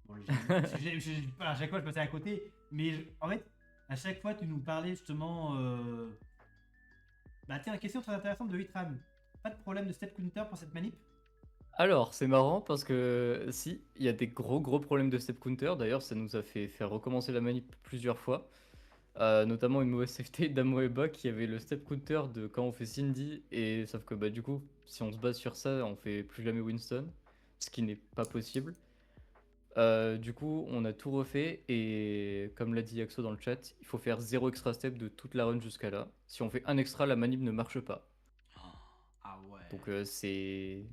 Bon, à chaque fois, je passais à côté. Mais en fait, à chaque fois, tu nous parlais justement. Bah, tiens, question très intéressante de Hitram. Pas de problème de step counter pour cette manip? Alors, c'est marrant parce que si, il y a des gros problèmes de step counter. D'ailleurs, ça nous a fait faire recommencer la manip plusieurs fois. Notamment une mauvaise safety d'Amoeba qui avait le step counter de quand on fait Cindy. Et sauf que bah, du coup, si on se base sur ça, on fait plus jamais Winston. Ce qui n'est pas possible. Du coup, on a tout refait. Et comme l'a dit Yaxo dans le chat, il faut faire 0 extra step de toute la run jusqu'à là. Si on fait un extra, la manip ne marche pas. Ah ouais. Donc c'est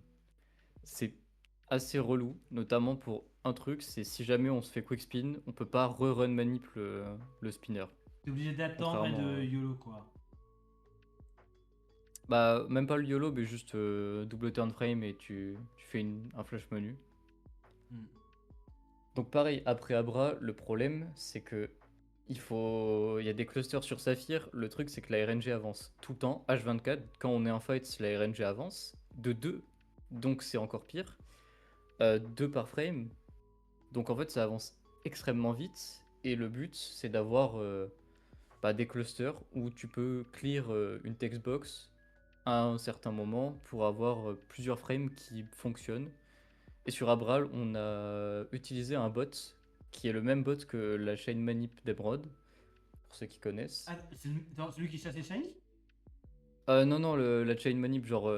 assez relou, notamment pour un truc, c'est si jamais on se fait quick spin, on peut pas re-run manip le spinner. T'es obligé d'attendre et de YOLO quoi. Bah, même pas le YOLO, mais juste double turn frame et tu fais un flash menu. Hmm. Donc pareil, après Abra, le problème c'est que il y a des clusters sur Saphir. Le truc c'est que la RNG avance tout le temps, H24. Quand on est en fight, la RNG avance de 2, donc c'est encore pire. 2 par frame. Donc en fait, ça avance extrêmement vite. Et le but, c'est d'avoir des clusters où tu peux clear une textbox à un certain moment pour avoir plusieurs frames qui fonctionnent. Et sur Abral, on a utilisé un bot qui est le même bot que la chain manip d'Emerald, pour ceux qui connaissent. Ah, c'est celui qui chasse les shiny? Non, la chain manip, genre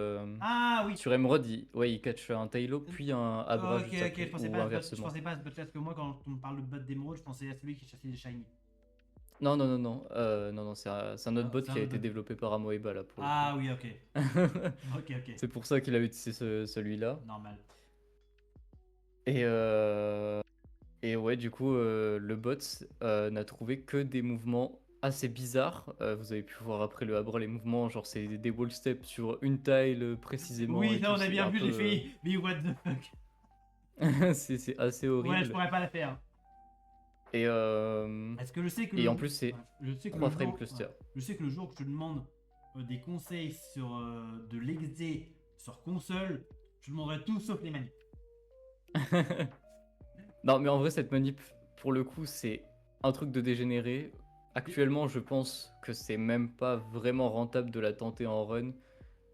Ah oui. sur Emerald, il catch un Tailo puis un Abra Ok, juste ok, après, je pensais ou pas, je inversement. pensais pas à ce bot parce que moi quand on me parle de bot d'émeraude, je pensais à celui qui chassait les shiny. Non, non, c'est un autre Ah, bot c'est qui un a autre été bot. développé par Amoeba là pour le Ah oui, ok. coup. Ok. C'est pour ça qu'il a utilisé celui-là. Normal. Et, et ouais, du coup, le bot n'a trouvé que des mouvements assez bizarres. Vous avez pu voir après le Abra les mouvements, genre c'est des wall steps sur une tile précisément Oui, et ça tout. on a C'est bien un vu, j'ai peu, fait. Mais what the fuck? c'est assez Ouais, je horrible. pourrais pas la faire. Et, Parce que je sais que et en plus, c'est ouais, je sais que 3 le frame jour, cluster. ouais, je sais que le jour que je te demande des conseils sur de l'exé sur console, je demanderai tout sauf les manips. Non, mais en vrai, cette manip, pour le coup, c'est un truc de dégénéré. Actuellement, je pense que c'est même pas vraiment rentable de la tenter en run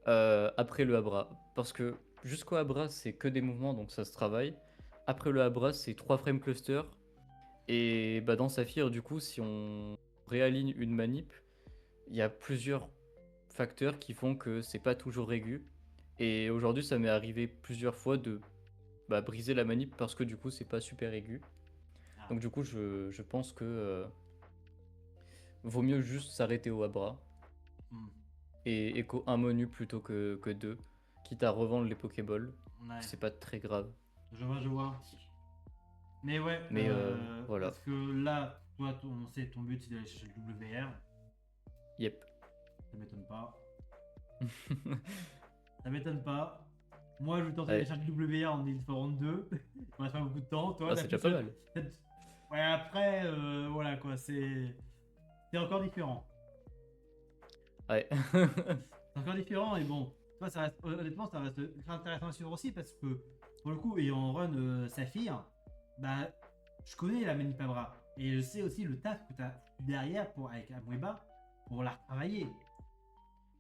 après le Abra. Parce que jusqu'au Abra, c'est que des mouvements, donc ça se travaille. Après le Abra, c'est 3 frame cluster. Et bah, dans Saphir, du coup, si on réaligne une manip, il y a plusieurs facteurs qui font que c'est pas toujours régu. Et aujourd'hui, ça m'est arrivé plusieurs fois de briser la manip parce que du coup, c'est pas super aigu. Ah. Donc du coup, je pense que vaut mieux juste s'arrêter au Abra Hmm. et écho un menu plutôt que deux, quitte à revendre les Pokéballs. Ouais, C'est pas très grave. je vois. Mais ouais, Mais voilà. parce que là, toi, on sait, ton but c'est d'aller chercher le WR. Yep. Ça m'étonne pas. Ça m'étonne pas. Moi, je vais tenter Ouais. d'aller chercher le WR en Illiforent 2. On reste pas beaucoup de temps. Toi, Ah, la c'est déjà plus pas seule- mal. peut-être- Ouais, après, voilà quoi, c'est encore différent. Ouais. C'est encore différent et bon, toi, ça reste, honnêtement, ça reste très intéressant à suivre aussi parce que pour le coup, ayant run Saphir, bah, je connais la manip à bras et je sais aussi le taf que tu as derrière avec Amweba pour la retravailler.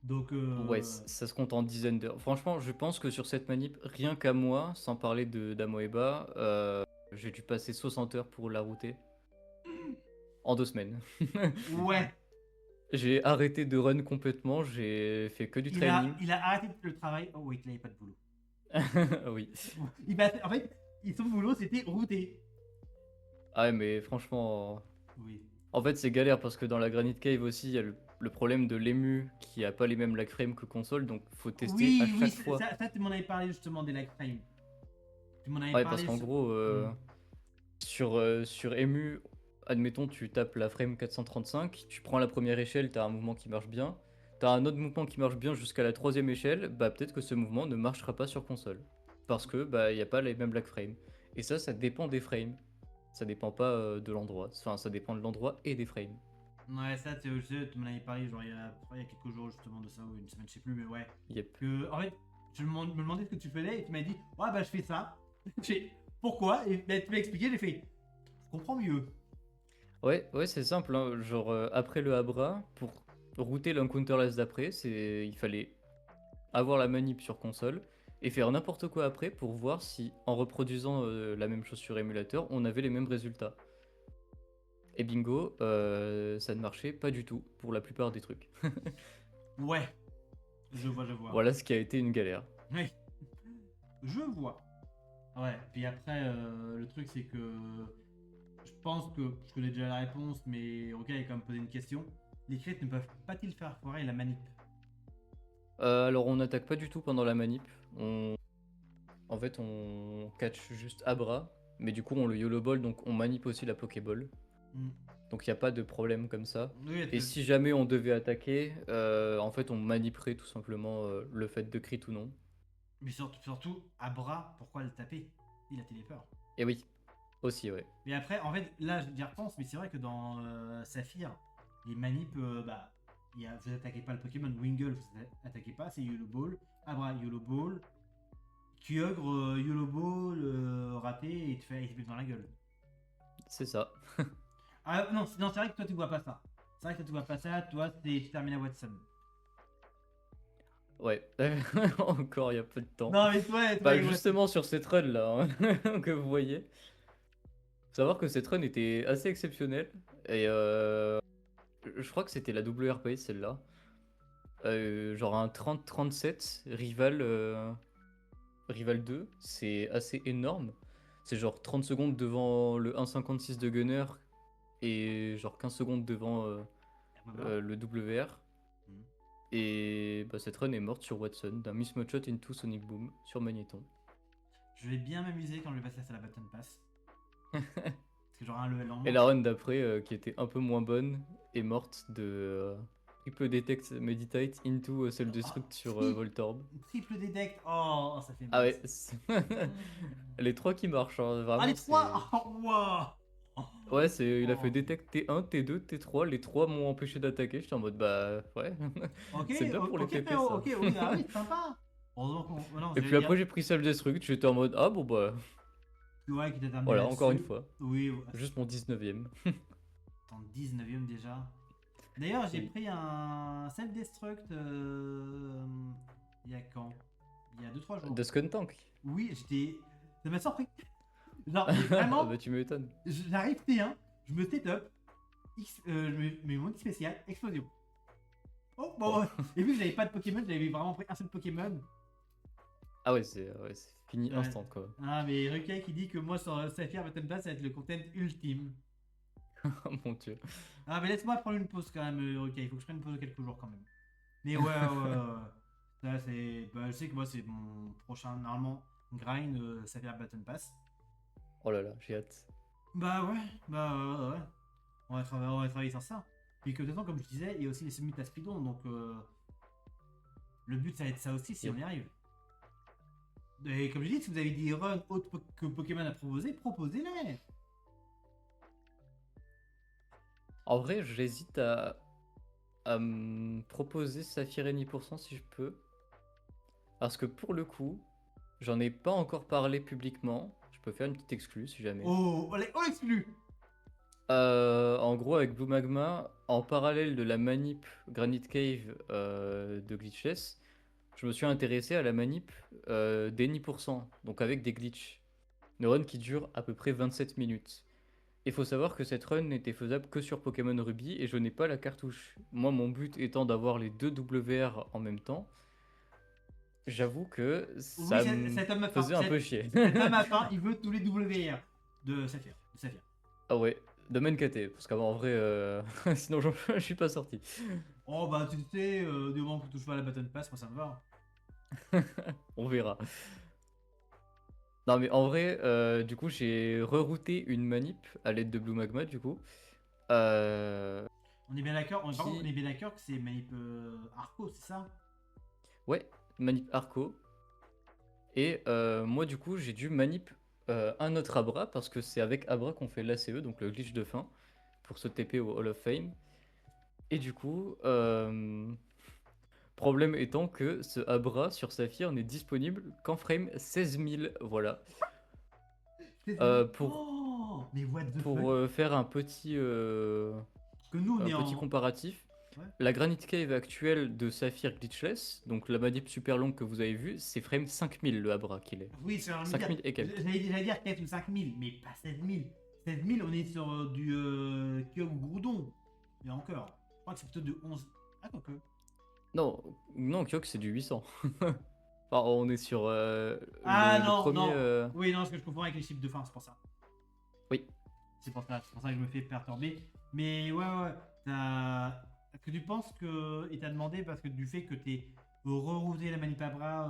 Donc, Ouais, ça se compte en dizaines d'heures. Franchement, je pense que sur cette manip, rien qu'à moi, sans parler d'Amoeba, j'ai dû passer 60 heures pour la router en 2 semaines. ouais, J'ai arrêté de run complètement, j'ai fait que du training. il a arrêté le travail. Oh, wait, il n'avait pas de boulot. Oui. En fait, son boulot c'était router. Ah ouais, mais franchement, Oui. en fait, c'est galère parce que dans la Granite Cave aussi, il y a le problème de l'ému qui a pas les mêmes lag frames que console, donc faut tester à Oui, chaque fois. ça, tu m'en avais parlé justement des lag frames. Tu m'en avais Ouais, parce parlé qu'en sur- gros, Hmm. sur EMU, admettons, tu tapes la frame 435, tu prends la première échelle, tu as un mouvement qui marche bien, tu as un autre mouvement qui marche bien jusqu'à la troisième échelle, bah peut-être que ce mouvement ne marchera pas sur console. Parce que bah il n'y a pas les mêmes lag frames. Et ça dépend des frames. Ça dépend pas de l'endroit. Enfin, ça dépend de l'endroit et des frames. Ouais, ça, tu m'en avais parlé genre il y a quelques jours justement de ça, ou une semaine, je sais plus, mais ouais. Yep. En fait, me demandais ce que tu faisais et tu m'as dit, ouais, bah je fais ça. J'ai fait, pourquoi? Et bah, tu m'as expliqué, j'ai fait, je comprends mieux. Ouais, ouais, c'est simple, hein. Genre après le Abra, pour router l'encounterless d'après, il fallait avoir la manip sur console et faire n'importe quoi après pour voir si en reproduisant la même chose sur émulateur, on avait les mêmes résultats. Et bingo, ça ne marchait pas du tout pour la plupart des trucs. Ouais, je vois, je vois. Voilà ce qui a été une galère. Oui, je vois. Ouais, puis après, le truc c'est que je pense que je connais déjà la réponse, mais ok, il a quand même posé une question. Les crits ne peuvent pas-ils faire foirer la manip? Alors on n'attaque pas du tout pendant la manip. En fait, on catch juste Abra, mais du coup on le YOLO Ball, donc on manip aussi la Pokéball. Hmm. Donc il n'y a pas de problème comme ça. Oui, Et si jamais on devait attaquer, en fait on maniperait tout simplement le fait de crit ou non. mais surtout, à bras, pourquoi le taper? Il a télépeur. Et oui, aussi ouais. Mais après, en fait, là, j'y repense, mais c'est vrai que dans Saphir, les manips, bah, vous attaquez pas le Pokémon. Wingull, vous attaquez pas, c'est YOLO Ball. Abra, YOLO Ball. Kyogre, YOLO Ball, raté, et il te met dans la gueule. C'est ça. Ah non, non, c'est vrai que toi, tu vois pas ça. C'est vrai que toi, tu vois pas ça, toi, tu termines à Watson. Ouais, encore il y a peu de temps. Non, mais toi, Bah avec Watson. justement sur cette run là hein, que vous voyez. Faut savoir que cette run était assez exceptionnelle. Et je crois que c'était la WRP celle-là. Genre un 30-37 rival 2, c'est assez énorme. C'est genre 30 secondes devant le 1,56 de Gunner et genre 15 secondes devant le WR. Mhm. Et bah, cette run est morte sur Watson d'un Mismatch Shot into Sonic Boom sur Magnéton. Je vais bien m'amuser quand je vais passer à la Button Pass. Parce que j'aurai un level en moins. Et la run d'après, qui était un peu moins bonne, est morte de Triple Detect Meditate into Self-Destruct sur Voltorb. Triple détect, oh, ça fait Ah mal. ouais, les trois qui marchent, hein, vraiment. Ah, les trois. Oh, wow. Ouais, il a Oh. fait Detect T1, T2, T3, les trois m'ont empêché d'attaquer. J'étais en mode, bah ouais, Ok, c'est bien pour les ok, TP frérot, ça. ok, oui, ah oui, sympa. Heureusement qu'on. Non, Et puis après, j'ai pris Self-Destruct, j'étais en mode, ah bon bah, Ouais, qui t'a terminé voilà, là-dessus. encore une fois. Oui, Juste mon 19ème. en 19ème déjà. D'ailleurs, j'ai Oui. pris un self-destruct il y a quand? Il y a 2-3 jours. De Skuntank. Oui, j'étais. Ça m'a surpris. Genre, Ah vraiment, bah tu m'étonnes. j'arrive T1, je me setup, je mets mon spécial, explosion. Oh, bon, et vu que j'avais pas de Pokémon, j'avais vraiment pris un seul Pokémon. Ah ouais, c'est fini Ouais. instant quoi. Ah, mais Rukai qui dit que moi, sur Saphir Battle Pass, ça va être le content ultime. Oh mon dieu. Ah, mais laisse-moi prendre une pause quand même, Rukai. Il faut que je prenne une pause de quelques jours quand même. Mais ouais. Ça, c'est. Bah, je sais que moi, c'est mon prochain, normalement, grind Saphir Battle Pass. Oh là là, j'ai hâte. Bah ouais. On va travailler sur ça. Puis que de toute façon, comme je disais, il y a aussi les summits à speedrun, donc le but, ça va être ça aussi si Yep. on y arrive. Et comme je dis, si vous avez des runs autres que Pokémon à proposer, proposez-les. En vrai, j'hésite à me proposer Saphir et 10% si je peux. Parce que pour le coup, j'en ai pas encore parlé publiquement. Je peux faire une petite exclue si jamais. Oh, on l'exclut. En gros, avec Blue Magma, en parallèle de la manip Granite Cave de Glitchless, je me suis intéressé à la manip des 10%, donc avec des glitches. Une run qui dure à peu près 27 minutes. Il faut savoir que cette run n'était faisable que sur Pokémon Ruby et je n'ai pas la cartouche. Moi, mon but étant d'avoir les deux WR en même temps, j'avoue que Oui, ça me cet homme a faim. faisait un peu chier. Cet homme a faim, il veut tous les WR de Saphir. Ah ouais, domaine KT, parce qu'avant en vrai, sinon je suis pas sorti. Oh bah tu sais, du moment qu'on touche pas à la Button Pass, moi ça me va. On verra. Non mais en vrai, du coup j'ai rerouté une manip à l'aide de Blue Magma du coup. Euh, On est bien d'accord, par contre, on qui... est bien d'accord que c'est manip Arco, c'est ça? Ouais, manip Arco. Et moi du coup j'ai dû manip un autre Abra parce que c'est avec Abra qu'on fait l'ACE, donc le glitch de fin, pour se TP au Hall of Fame. Et du coup, problème étant que ce Abra sur Saphir n'est disponible qu'en frame 16 000, voilà. Pour Oh, mais what the pour fuck? faire Que nous on un est petit en. comparatif, Ouais. la Granite Cave actuelle de Saphir Glitchless, donc la manip super longue que vous avez vue, c'est frame 5000 le Abra qu'il est. Oui, c'est un milliard. 5000 et quelques. J'allais dire 4 ou 5000, mais pas 16 000. 16 000, on est sur du Kyogre Groudon. Et encore. Je crois que c'est plutôt de 11. Ah, quoi que. Non, non, Kyok c'est du 800. Enfin, on est sur Ah le non, premier. non. Oui, non, parce que je confonds avec les chiffres de fin, c'est pour ça. Oui. C'est pour ça que je me fais perturber. Mais ouais. Est-ce que tu penses que. Il t'a demandé parce que du fait que t'es rerouté la Manipabra.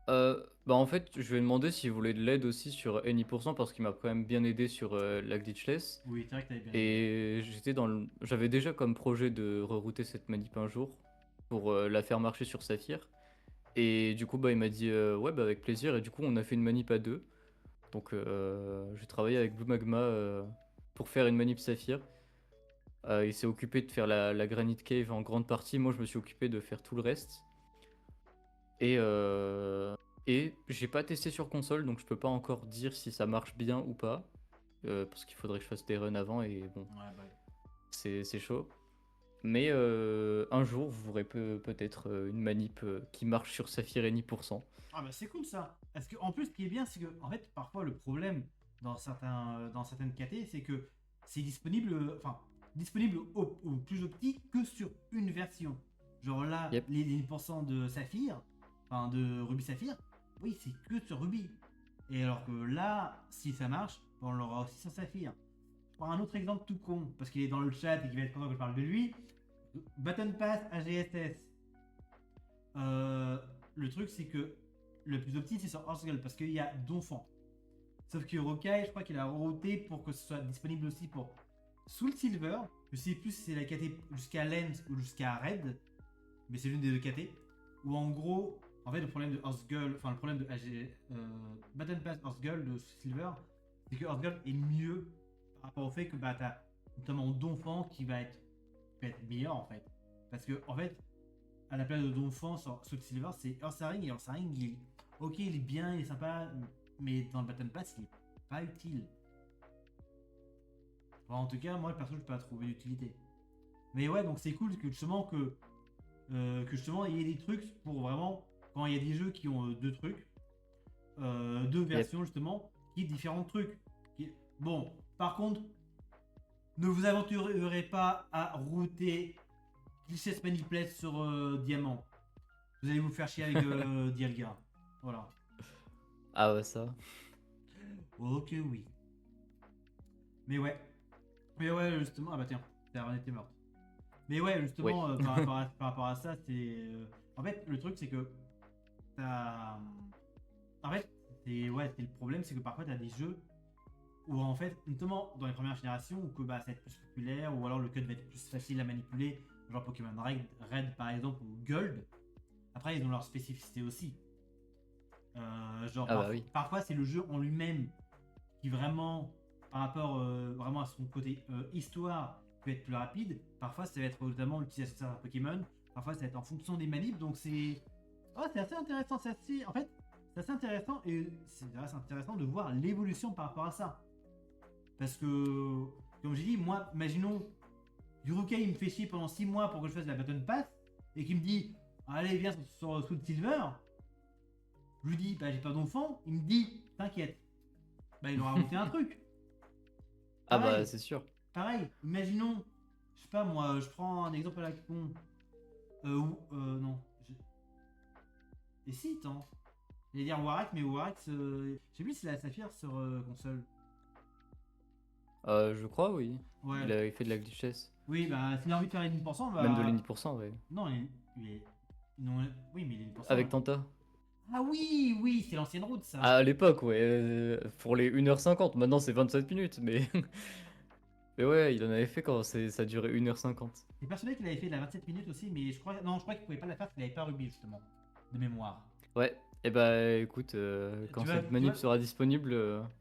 Bah en fait, je lui ai demandé s'il voulait de l'aide aussi sur Any% parce qu'il m'a quand même bien aidé sur la glitchless. Oui, c'est vrai que t'avais bien aidé. Et j'avais déjà comme projet de rerouter cette manip un jour pour la faire marcher sur Saphir. Et du coup, bah il m'a dit ouais, bah avec plaisir. Et du coup, on a fait une manip à deux. Donc j'ai travaillé avec Blue Magma pour faire une manip Saphir. Il s'est occupé de faire la Granite Cave en grande partie. Moi, je me suis occupé de faire tout le reste. Et, j'ai pas testé sur console, donc je peux pas encore dire si ça marche bien ou pas. Parce qu'il faudrait que je fasse des runs avant et bon, Ouais, bah. c'est chaud. Mais un jour, vous aurez peut-être une manip qui marche sur Saphir et 10%. Ah bah c'est cool ça. Parce que en plus, ce qui est bien, c'est que en fait, parfois le problème dans certaines KT, c'est que c'est disponible, disponible au plus opti que sur une version. Genre là, Yep. les 10% de Saphir, enfin de Ruby Saphir, oui, c'est que sur Ruby. Et alors que là, si ça marche, on l'aura aussi sur Saphir. Je prends un autre exemple tout con, parce qu'il est dans le chat et qu'il va être content que je parle de lui. Button Pass AGSS. Le truc, c'est que le plus optique, c'est sur Horse Girl parce qu'il y a Donphan. Sauf que Rokai, je crois qu'il a rerouté pour que ce soit disponible aussi pour Soul Silver. Je sais plus si c'est la KT jusqu'à Lens ou jusqu'à Red, mais c'est l'une des deux KT. Ou en gros, en fait, le problème de Horse Girl, enfin le problème de Battle Pass Horse Girl de Silver, c'est que Horse Girl est mieux par rapport au fait que bah, t'as notamment Donphan qui va être meilleur en fait. Parce que en fait, à la place de Donphan sur Soul Silver, c'est Ursaring et Ursaring, ok, il est bien, il est sympa, mais dans le Battle Pass, il est pas utile. Enfin, en tout cas, moi perso, je peux pas trouver d'utilité. Mais ouais, donc c'est cool que justement justement il y ait des trucs pour vraiment quand il y a des jeux qui ont deux trucs, deux versions justement, qui ont différents trucs. Bon, par contre, ne vous aventurerez pas à router Glitchless Manipulate sur Diamant. Vous allez vous faire chier avec Dialga. Voilà. Ah ouais, ça. Ok, oui. Mais ouais. Mais ouais, justement. Ah bah tiens, ta reine était morte. Mais ouais, Oui. justement, par rapport à ça, c'est. En fait, le truc, c'est que. T'as. En fait, c'est le problème, c'est que parfois, t'as des jeux où, en fait, notamment dans les premières générations, où que bah, ça va être plus populaire, ou alors le code va être plus facile à manipuler, genre Pokémon Red par exemple, ou Gold. Après, ils ont leur spécificité aussi. Genre, Ah bah oui. parfois, c'est le jeu en lui-même qui vraiment, par rapport vraiment à son côté histoire, peut être plus rapide. Parfois, ça va être notamment l'utilisation de certains Pokémon. Parfois, ça va être en fonction des manips. Donc, c'est assez intéressant. En fait, c'est assez intéressant et c'est assez intéressant de voir l'évolution par rapport à ça. Parce que, comme j'ai dit, moi, imaginons, Yurukai, il me fait chier pendant 6 mois pour que je fasse la Baton Pass et qu'il me dit, allez, viens sur Soul Silver. Je lui dis, bah, j'ai pas d'enfant. Il me dit, t'inquiète. Bah, il aura rajouté un truc. Ah bah Pareil, c'est sûr. pareil, imaginons, je sais pas moi, je prends un exemple à la con. Non. Et si, attends. J'allais dire Warax, mais Warax, je sais plus si c'est la Saphir sur console. Je crois, oui. Ouais. Il fait de la glitchess. Oui, bah, s'il a envie de faire les 10%, Même de bah. l'N%, ouais. Non, il est. Non, oui, mais il est 10%. Avec Tanta. Ah oui, oui, c'est l'ancienne route, ça. Ah, à l'époque, ouais. Pour les 1h50. Maintenant, c'est 27 minutes, mais. Mais ouais, il en avait fait quand ça durait 1h50. J'ai persuadé qu'il avait fait de la 27 minutes aussi, mais non, je crois qu'il pouvait pas la faire parce qu'il avait pas Ruby, justement. De mémoire. Ouais. Et bah écoute, quand cette Tu manip vois sera disponible,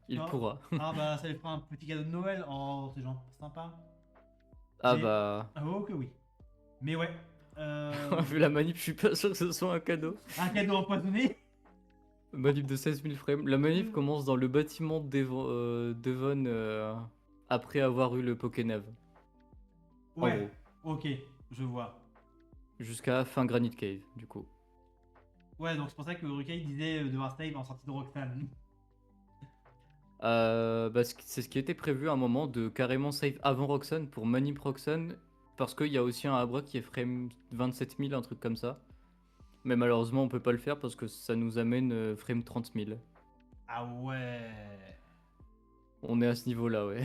il ah, pourra. ah, bah, ça lui fera un petit cadeau de Noël. Oh, c'est genre sympa. Ah Mais. bah. Ah, oh, que oui. Mais ouais. Vu la manip, je suis pas sûr que ce soit un cadeau. Un cadeau empoisonné. Manip de 16 000 frames. La manip commence dans le bâtiment de Devon après avoir eu le Pokénev. En Ouais, gros. ok, je vois. Jusqu'à fin Granite Cave, du coup. Ouais, donc c'est pour ça que Rukai disait devoir save en sortie de Roxanne. Bah, c'est ce qui était prévu à un moment de carrément save avant Roxanne pour manip Roxanne. Parce qu'il y a aussi un Abra qui est frame 27 000, un truc comme ça. Mais malheureusement, on peut pas le faire parce que ça nous amène frame 30 000. Ah ouais. On est à ce niveau-là, ouais.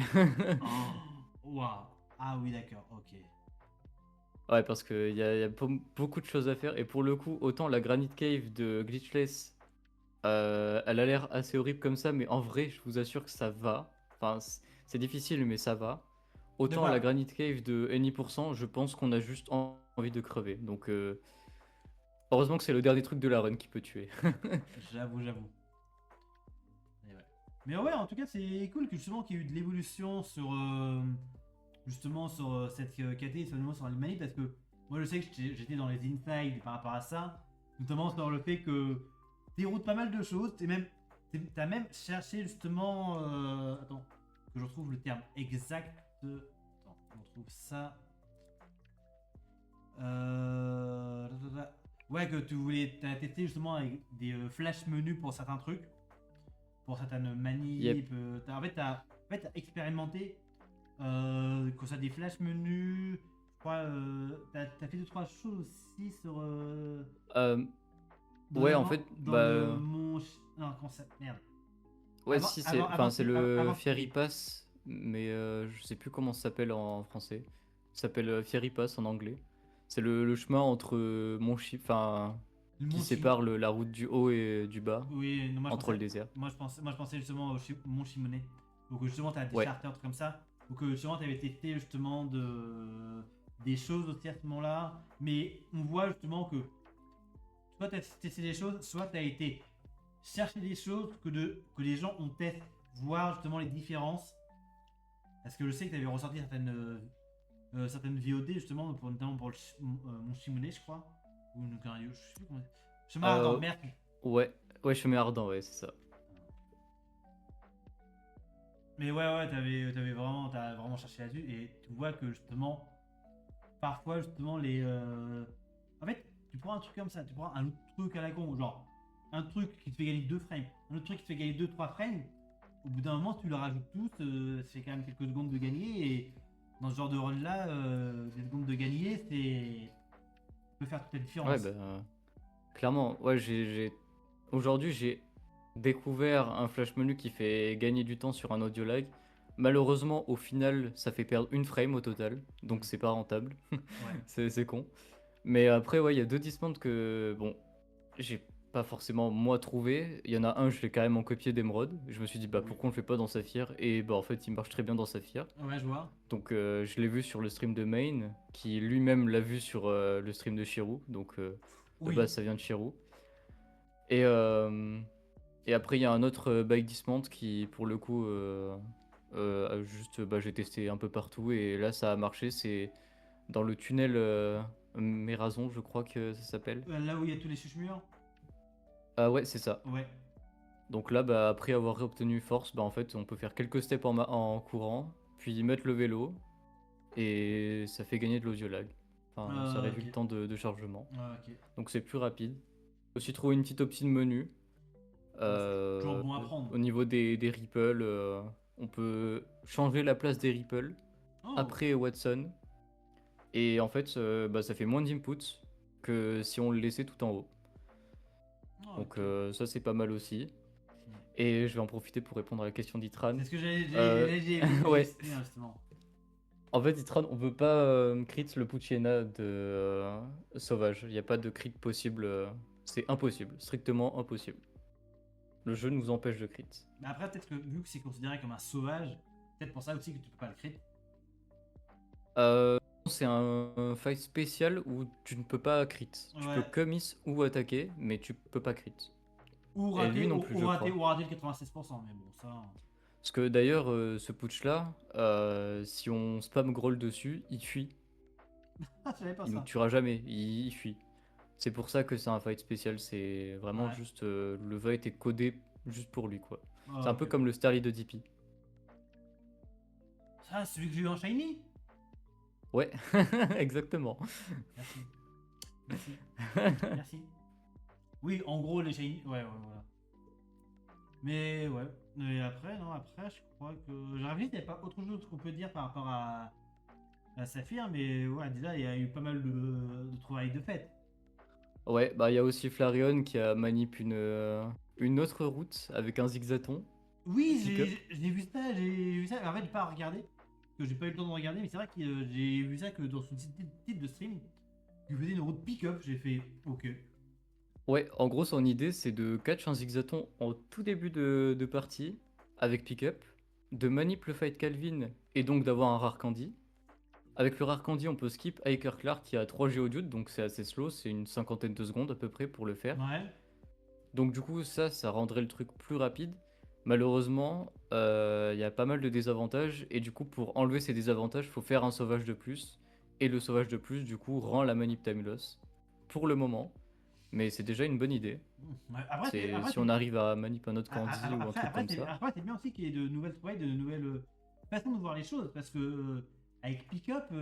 Oh, waouh. Ah oui, d'accord, ok. Ouais, parce qu'il y a beaucoup de choses à faire. Et pour le coup, autant la Granite Cave de Glitchless, elle a l'air assez horrible comme ça, mais en vrai, je vous assure que ça va. Enfin, c'est difficile, mais ça va. De Autant la quoi? Granite Cave de Any%, je pense qu'on a juste envie de crever. Donc, heureusement que c'est le dernier truc de la run qui peut tuer. J'avoue, j'avoue. Et ouais. Mais ouais, en tout cas, c'est cool que justement qu'il y ait eu de l'évolution sur justement sur cette KT, seulement sur l'Allemagne, parce que moi je sais que j'étais dans les insides par rapport à ça, notamment sur le fait que déroute pas mal de choses, t'as même cherché justement, attends, que je retrouve le terme exact, attends, on retrouve ça, ouais, que t'as testé justement avec des flash menus pour certains trucs, pour certaines Yep. manips, t'as expérimenté que ça des flash menus, je crois, t'as fait 2 3 choses aussi sur Euh, ouais, en fait, dans le bah. non, comment ça, merde, Ouais, si, c'est enfin, c'est le avant Fairy Spirit. Pass, mais je sais plus comment ça s'appelle en français. Ça s'appelle Fairy Pass en anglais. C'est le chemin entre enfin, Le qui Mont sépare la route du haut et du bas, oui, non, entre le désert. moi je pensais justement au Mont Chimonet, donc justement t'as des Ouais. charters, trucs comme ça, donc justement t'avais testé justement des choses aussi à ce moment-là, mais on voit justement que soit t'as testé des choses, soit t'as été chercher des choses que les gens ont testé, voir justement les différences. Parce que je sais que tu avais ressorti certaines VOD justement, notamment pour mon Shimune, je crois. Ou Nukario, je sais plus comment. Chemin ardent, Euh, merci. ouais, ouais, chemin ardent, ouais, c'est ça. Mais ouais, t'as vraiment cherché là-dessus et tu vois que justement, parfois justement en fait, tu prends un truc comme ça, tu prends un autre truc à la con, genre un truc qui te fait gagner 2 frames, un autre truc qui te fait gagner 2 3 frames. Au bout d'un moment, tu le rajoutes tous, ça fait quand même quelques secondes de gagner et dans ce genre de run là, des secondes de gagner, ça peut faire toute la Ouais, différence. bah, clairement, ouais, Aujourd'hui, j'ai découvert un flash menu qui fait gagner du temps sur un audio lag. Malheureusement, au final, ça fait perdre une frame au total, donc c'est pas rentable. Ouais. C'est con. Mais après, ouais, il y a deux dismounts que, bon, j'ai pas forcément moi trouvé. Il y en a un, je l'ai carrément copié d'Emeraude. Je me suis dit, bah Oui. pourquoi on le fait pas dans Saphir? Et bah en fait, il marche très bien dans Saphir. Ouais, je vois. Donc je l'ai vu sur le stream de Main, qui lui-même l'a vu sur le stream de Shirou. Donc de Oui. base, ça vient de Shirou. Et, euh, et après, il y a un autre bike dismount qui, pour le coup, a juste, bah, j'ai testé un peu partout et là, ça a marché. C'est dans le tunnel Mérazon, je crois que ça s'appelle. Là où il y a tous les chuchemures. Ah ouais, c'est ça. Ouais. Donc là, bah, après avoir réobtenu force, bah, en fait, on peut faire quelques steps en courant, puis mettre le vélo, et ça fait gagner de l'audio lag. Enfin, ça réduit Ok. le temps de chargement. Ok. Donc c'est plus rapide. Aussi trouver une petite option de menu. C'est toujours bon à prendre. Au niveau des ripples, on peut changer la place des ripples Oh. après Watson. Et en fait, bah, ça fait moins d'input que si on le laissait tout en haut. Oh, Donc ok. ça c'est pas mal aussi. Et je vais en profiter pour répondre à la question d'Itran. C'est ce que j'ai Ouais. justement. En fait, Itran, on veut pas crit le Pucciena de Sauvage. Il n'y a pas de crit possible. C'est impossible, strictement impossible. Le jeu nous empêche de crit. Mais après, peut-être que vu que c'est considéré comme un sauvage, peut-être pour ça aussi que tu peux pas le crit. C'est un fight spécial où tu ne peux pas crit. Tu peux Ouais. que miss ou attaquer, mais tu peux pas crit. Ou Et rater, lui non plus, je crois. ou rater le 96%, mais bon, ça. Parce que d'ailleurs, ce putsch là, si on spam groll dessus, il fuit. Ah, je savais pas Il nous ça. tuera jamais, il fuit. C'est pour ça que c'est un fight spécial, c'est vraiment Ouais. juste le fight est codé juste pour lui quoi. Ah, C'est un peu ok. comme le Starly de DP. Ça, c'est celui que j'ai eu en Shiny. Ouais, exactement. Merci. Merci. Merci. Oui, en gros, les Shiny. Ouais, voilà. Mais ouais. Et après, non, après, je crois que. J'ai réfléchi, il n'y a pas autre chose qu'on peut dire par rapport à Saphir, mais ouais, déjà, il y a eu pas mal de trouvailles de fait. Ouais, bah il y a aussi Flareon qui a manip une autre route avec un zigzaton. Oui, Pick-up. j'ai vu ça, j'ai vu ça. En fait, j'ai pas regardé, parce que j'ai pas eu le temps de regarder, mais c'est vrai que j'ai vu ça que dans son titre de stream, il faisait une route pick-up. J'ai fait ok. Ouais, en gros son idée c'est de catch un zigzaton en tout début de partie avec pick-up, de manip le fight Calvin et donc d'avoir un rare candy. Avec le rare candy on peut skip Hiker Clark qui a 3 Geodude donc c'est assez slow, c'est une cinquantaine de secondes à peu près pour le faire. Ouais. Donc du coup ça rendrait le truc plus rapide. Malheureusement, il y a pas mal de désavantages et du coup pour enlever ces désavantages, faut faire un sauvage de plus. Et le sauvage de plus du coup rend la manip Tamulos pour le moment. Mais c'est déjà une bonne idée. Ouais. Après, Si on arrive à manip un autre candy ou un truc comme ça. après, c'est bien aussi qu'il y ait de nouvelles trouvailles, de nouvelles façons de voir les choses, parce que avec pick-up, tu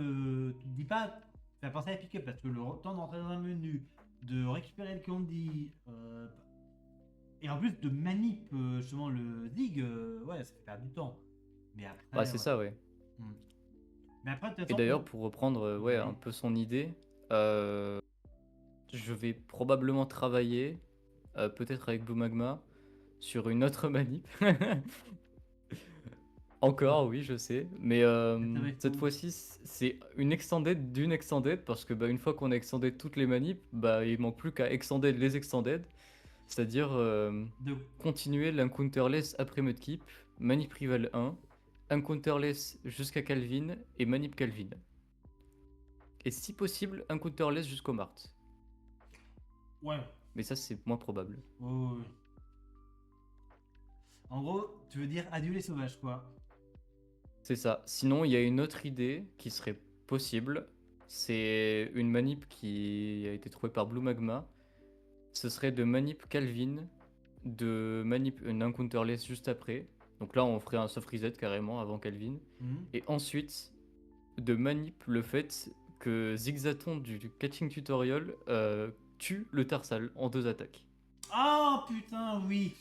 te dis pas, fais penser à pick-up, parce que le temps d'entrer dans un menu, de récupérer le candy, et en plus de manip justement le zig, ouais, ça fait perdre du temps. Mais après, Bah c'est ouais. ça ouais. Hmm. Mais après, de toute Et façon, d'ailleurs pour reprendre ouais, un Oui. peu son idée, je vais probablement travailler, peut-être avec Blue Magma, sur une autre manip. Encore, oui, je sais. Mais Ça va être cette fou. fois-ci, c'est une extended d'une extended parce que bah, une fois qu'on a extended toutes les manips, bah, il manque plus qu'à extended les extended. C'est-à-dire De... continuer l'encounterless après Mudkip, manip rival 1, encounterless jusqu'à Calvin et manip Calvin. Et si possible, encounterless jusqu'au Mart. Ouais. Mais ça, c'est moins probable. Ouais. En gros, tu veux dire adieu les sauvages, quoi. C'est ça. Sinon, il y a une autre idée qui serait possible. C'est une manip qui a été trouvée par Blue Magma. Ce serait de manip Calvin, de manip une encounterless juste après. Donc là, on ferait un soft reset carrément avant Calvin. Mhm. Et ensuite, de manip le fait que Zigzaton du catching tutorial tue le Tarsal en 2 attaques. Ah putain, oui.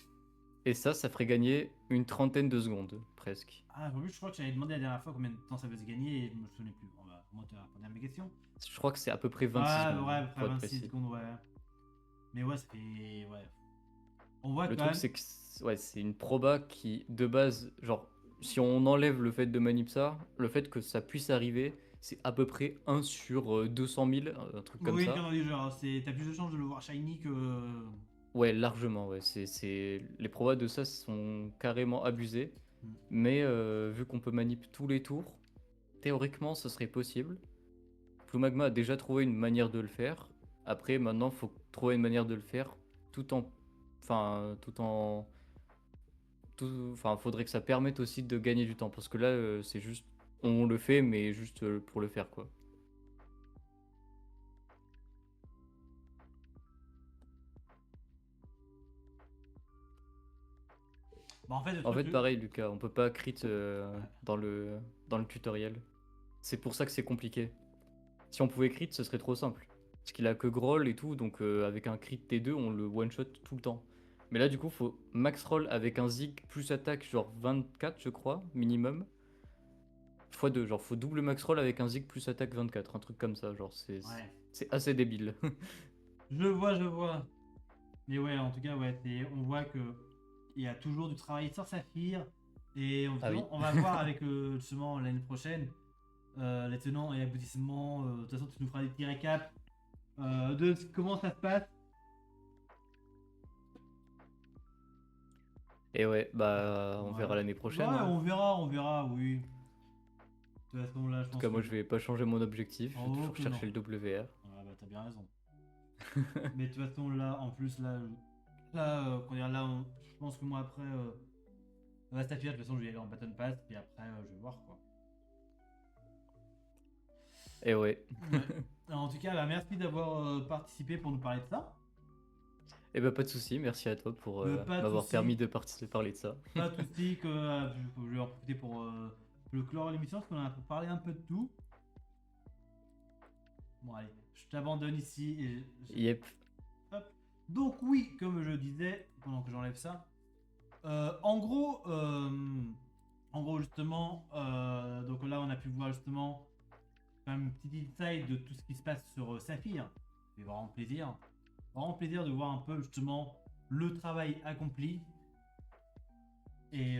Et ça ferait gagner une trentaine de secondes, presque. Ah, en plus, je crois que j'avais demandé la dernière fois combien de temps ça faisait gagner et je me souvenais plus. On va moi te répondre à mes questions. Je crois que c'est à peu près 26 Ouais, secondes, ouais, après pour être 26 précis. secondes, ouais. Mais ouais, ça fait. Ouais. On voit Le quand truc, même. c'est que ouais, c'est une proba qui, de base, genre, si on enlève le fait de manip ça, le fait que ça puisse arriver, c'est à peu près 1 sur 200 000, un truc comme Oui, ça. comme on dit, genre, t'as plus de chances de le voir shiny que. Ouais, largement, ouais. Les probas de ça sont carrément abusés. Mm. Mais vu qu'on peut manip tous les tours, théoriquement, ce serait possible. Blue Magma a déjà trouvé une manière de le faire. Après, maintenant, faut trouver une manière de le faire tout en. Enfin, tout en. Enfin, faudrait que ça permette aussi de gagner du temps. Parce que là, c'est juste. On le fait, mais juste pour le faire, quoi. Bah, en fait, le En truc. fait, pareil, Lucas, on peut pas crit Ouais. dans le tutoriel. C'est pour ça que c'est compliqué. Si on pouvait crit, ce serait trop simple. Parce qu'il a que Groll et tout, donc avec un crit T2, on le one-shot tout le temps. Mais là, du coup, faut max roll avec un zig plus attaque, genre 24, je crois, minimum. x2, genre faut double max roll avec un zig plus attaque 24, un truc comme ça, genre Ouais. c'est assez débile. Je vois, je vois. Mais ouais, en tout cas, ouais, on voit que il y a toujours du travail sur Saphir. Et Ah oui. on va voir avec justement l'année prochaine les tenants et aboutissements. De toute façon, tu nous feras des petits récaps de comment ça se passe. Et ouais, bah on Ouais. verra l'année prochaine, Ouais, hein. on verra, oui. De toute façon, là, je En tout pense cas, que. moi je vais pas changer mon objectif, je vais Oh, toujours que non. chercher le WR. Ouais, bah, t'as bien raison. Mais de toute façon, là, en plus, quand il y a là, je pense que moi, après, Saphir, de toute façon, je vais y aller en Battle Pass. Puis après, je vais voir quoi. Et ouais. Ouais. Alors, en tout cas, bah, merci d'avoir participé pour nous parler de ça. Et bah pas de souci, merci à toi pour Pas de m'avoir soucis, permis de parler de ça. pas de soucis que je vais en profiter pour le clore l'émission parce qu'on a parlé un peu de tout. Bon, allez, je t'abandonne ici et Yep. hop. Donc oui, comme je disais, pendant que j'enlève ça, en gros, justement, donc là, on a pu voir justement quand même une petite insight de tout ce qui se passe sur Saphir. C'est vraiment plaisir. Vraiment plaisir de voir un peu justement le travail accompli. Et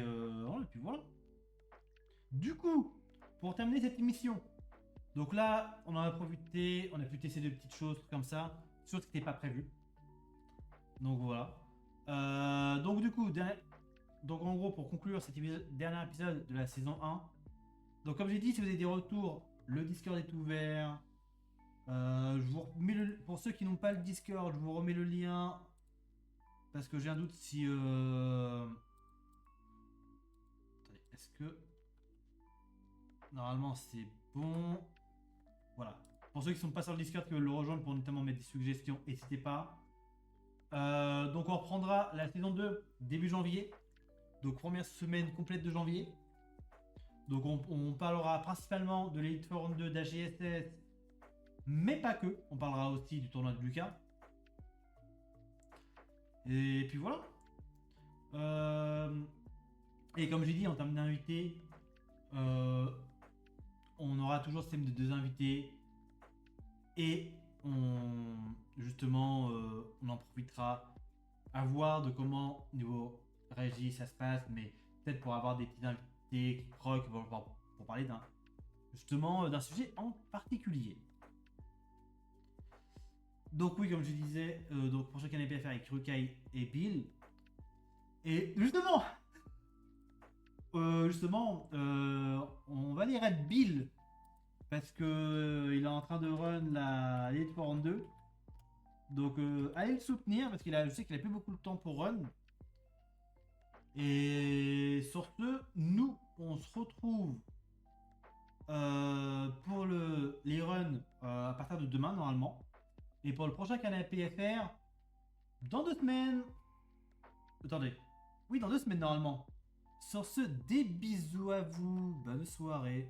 puis voilà. Du coup, pour terminer cette émission, donc là, on en a profité, on a pu tester de petites choses comme ça, choses qui n'étaient pas prévues. Donc voilà. Donc du coup, donc en gros, pour conclure cet dernier épisode de la saison 1, donc comme j'ai dit, si vous avez des retours, le Discord est ouvert. Je vous remets pour ceux qui n'ont pas le Discord, je vous remets le lien parce que j'ai un doute si. Attendez, est-ce que normalement c'est bon? Voilà. Pour ceux qui ne sont pas sur le Discord qui veulent le rejoindre pour notamment mettre des suggestions, n'hésitez pas. Donc on reprendra la saison 2 début janvier. Donc première semaine complète de janvier. Donc on parlera principalement de l'Elite Forum 2 d'AGSS, mais pas que. On parlera aussi du tournoi de Lucas. Et puis voilà. Et comme j'ai dit, en termes d'invités, on aura toujours ce thème de 2 invités. Et justement, on en profitera à voir de comment, niveau régie, ça se passe. Mais peut-être pour avoir des petits invités qui croquent pour parler justement d'un sujet en particulier. Donc oui, comme je disais, donc prochain canapé à faire avec Rukai et Bill. Et justement, on va dire à Bill parce que il est en train de run la Elite Forum 2. Donc allez le soutenir parce je sais qu'il a plus beaucoup de temps pour run. Et sur ce, nous on se retrouve pour les runs à partir de demain normalement. Et pour le prochain canapé FR, dans 2 semaines. Attendez. Oui, dans 2 semaines normalement. Sur ce, des bisous à vous. Bonne soirée.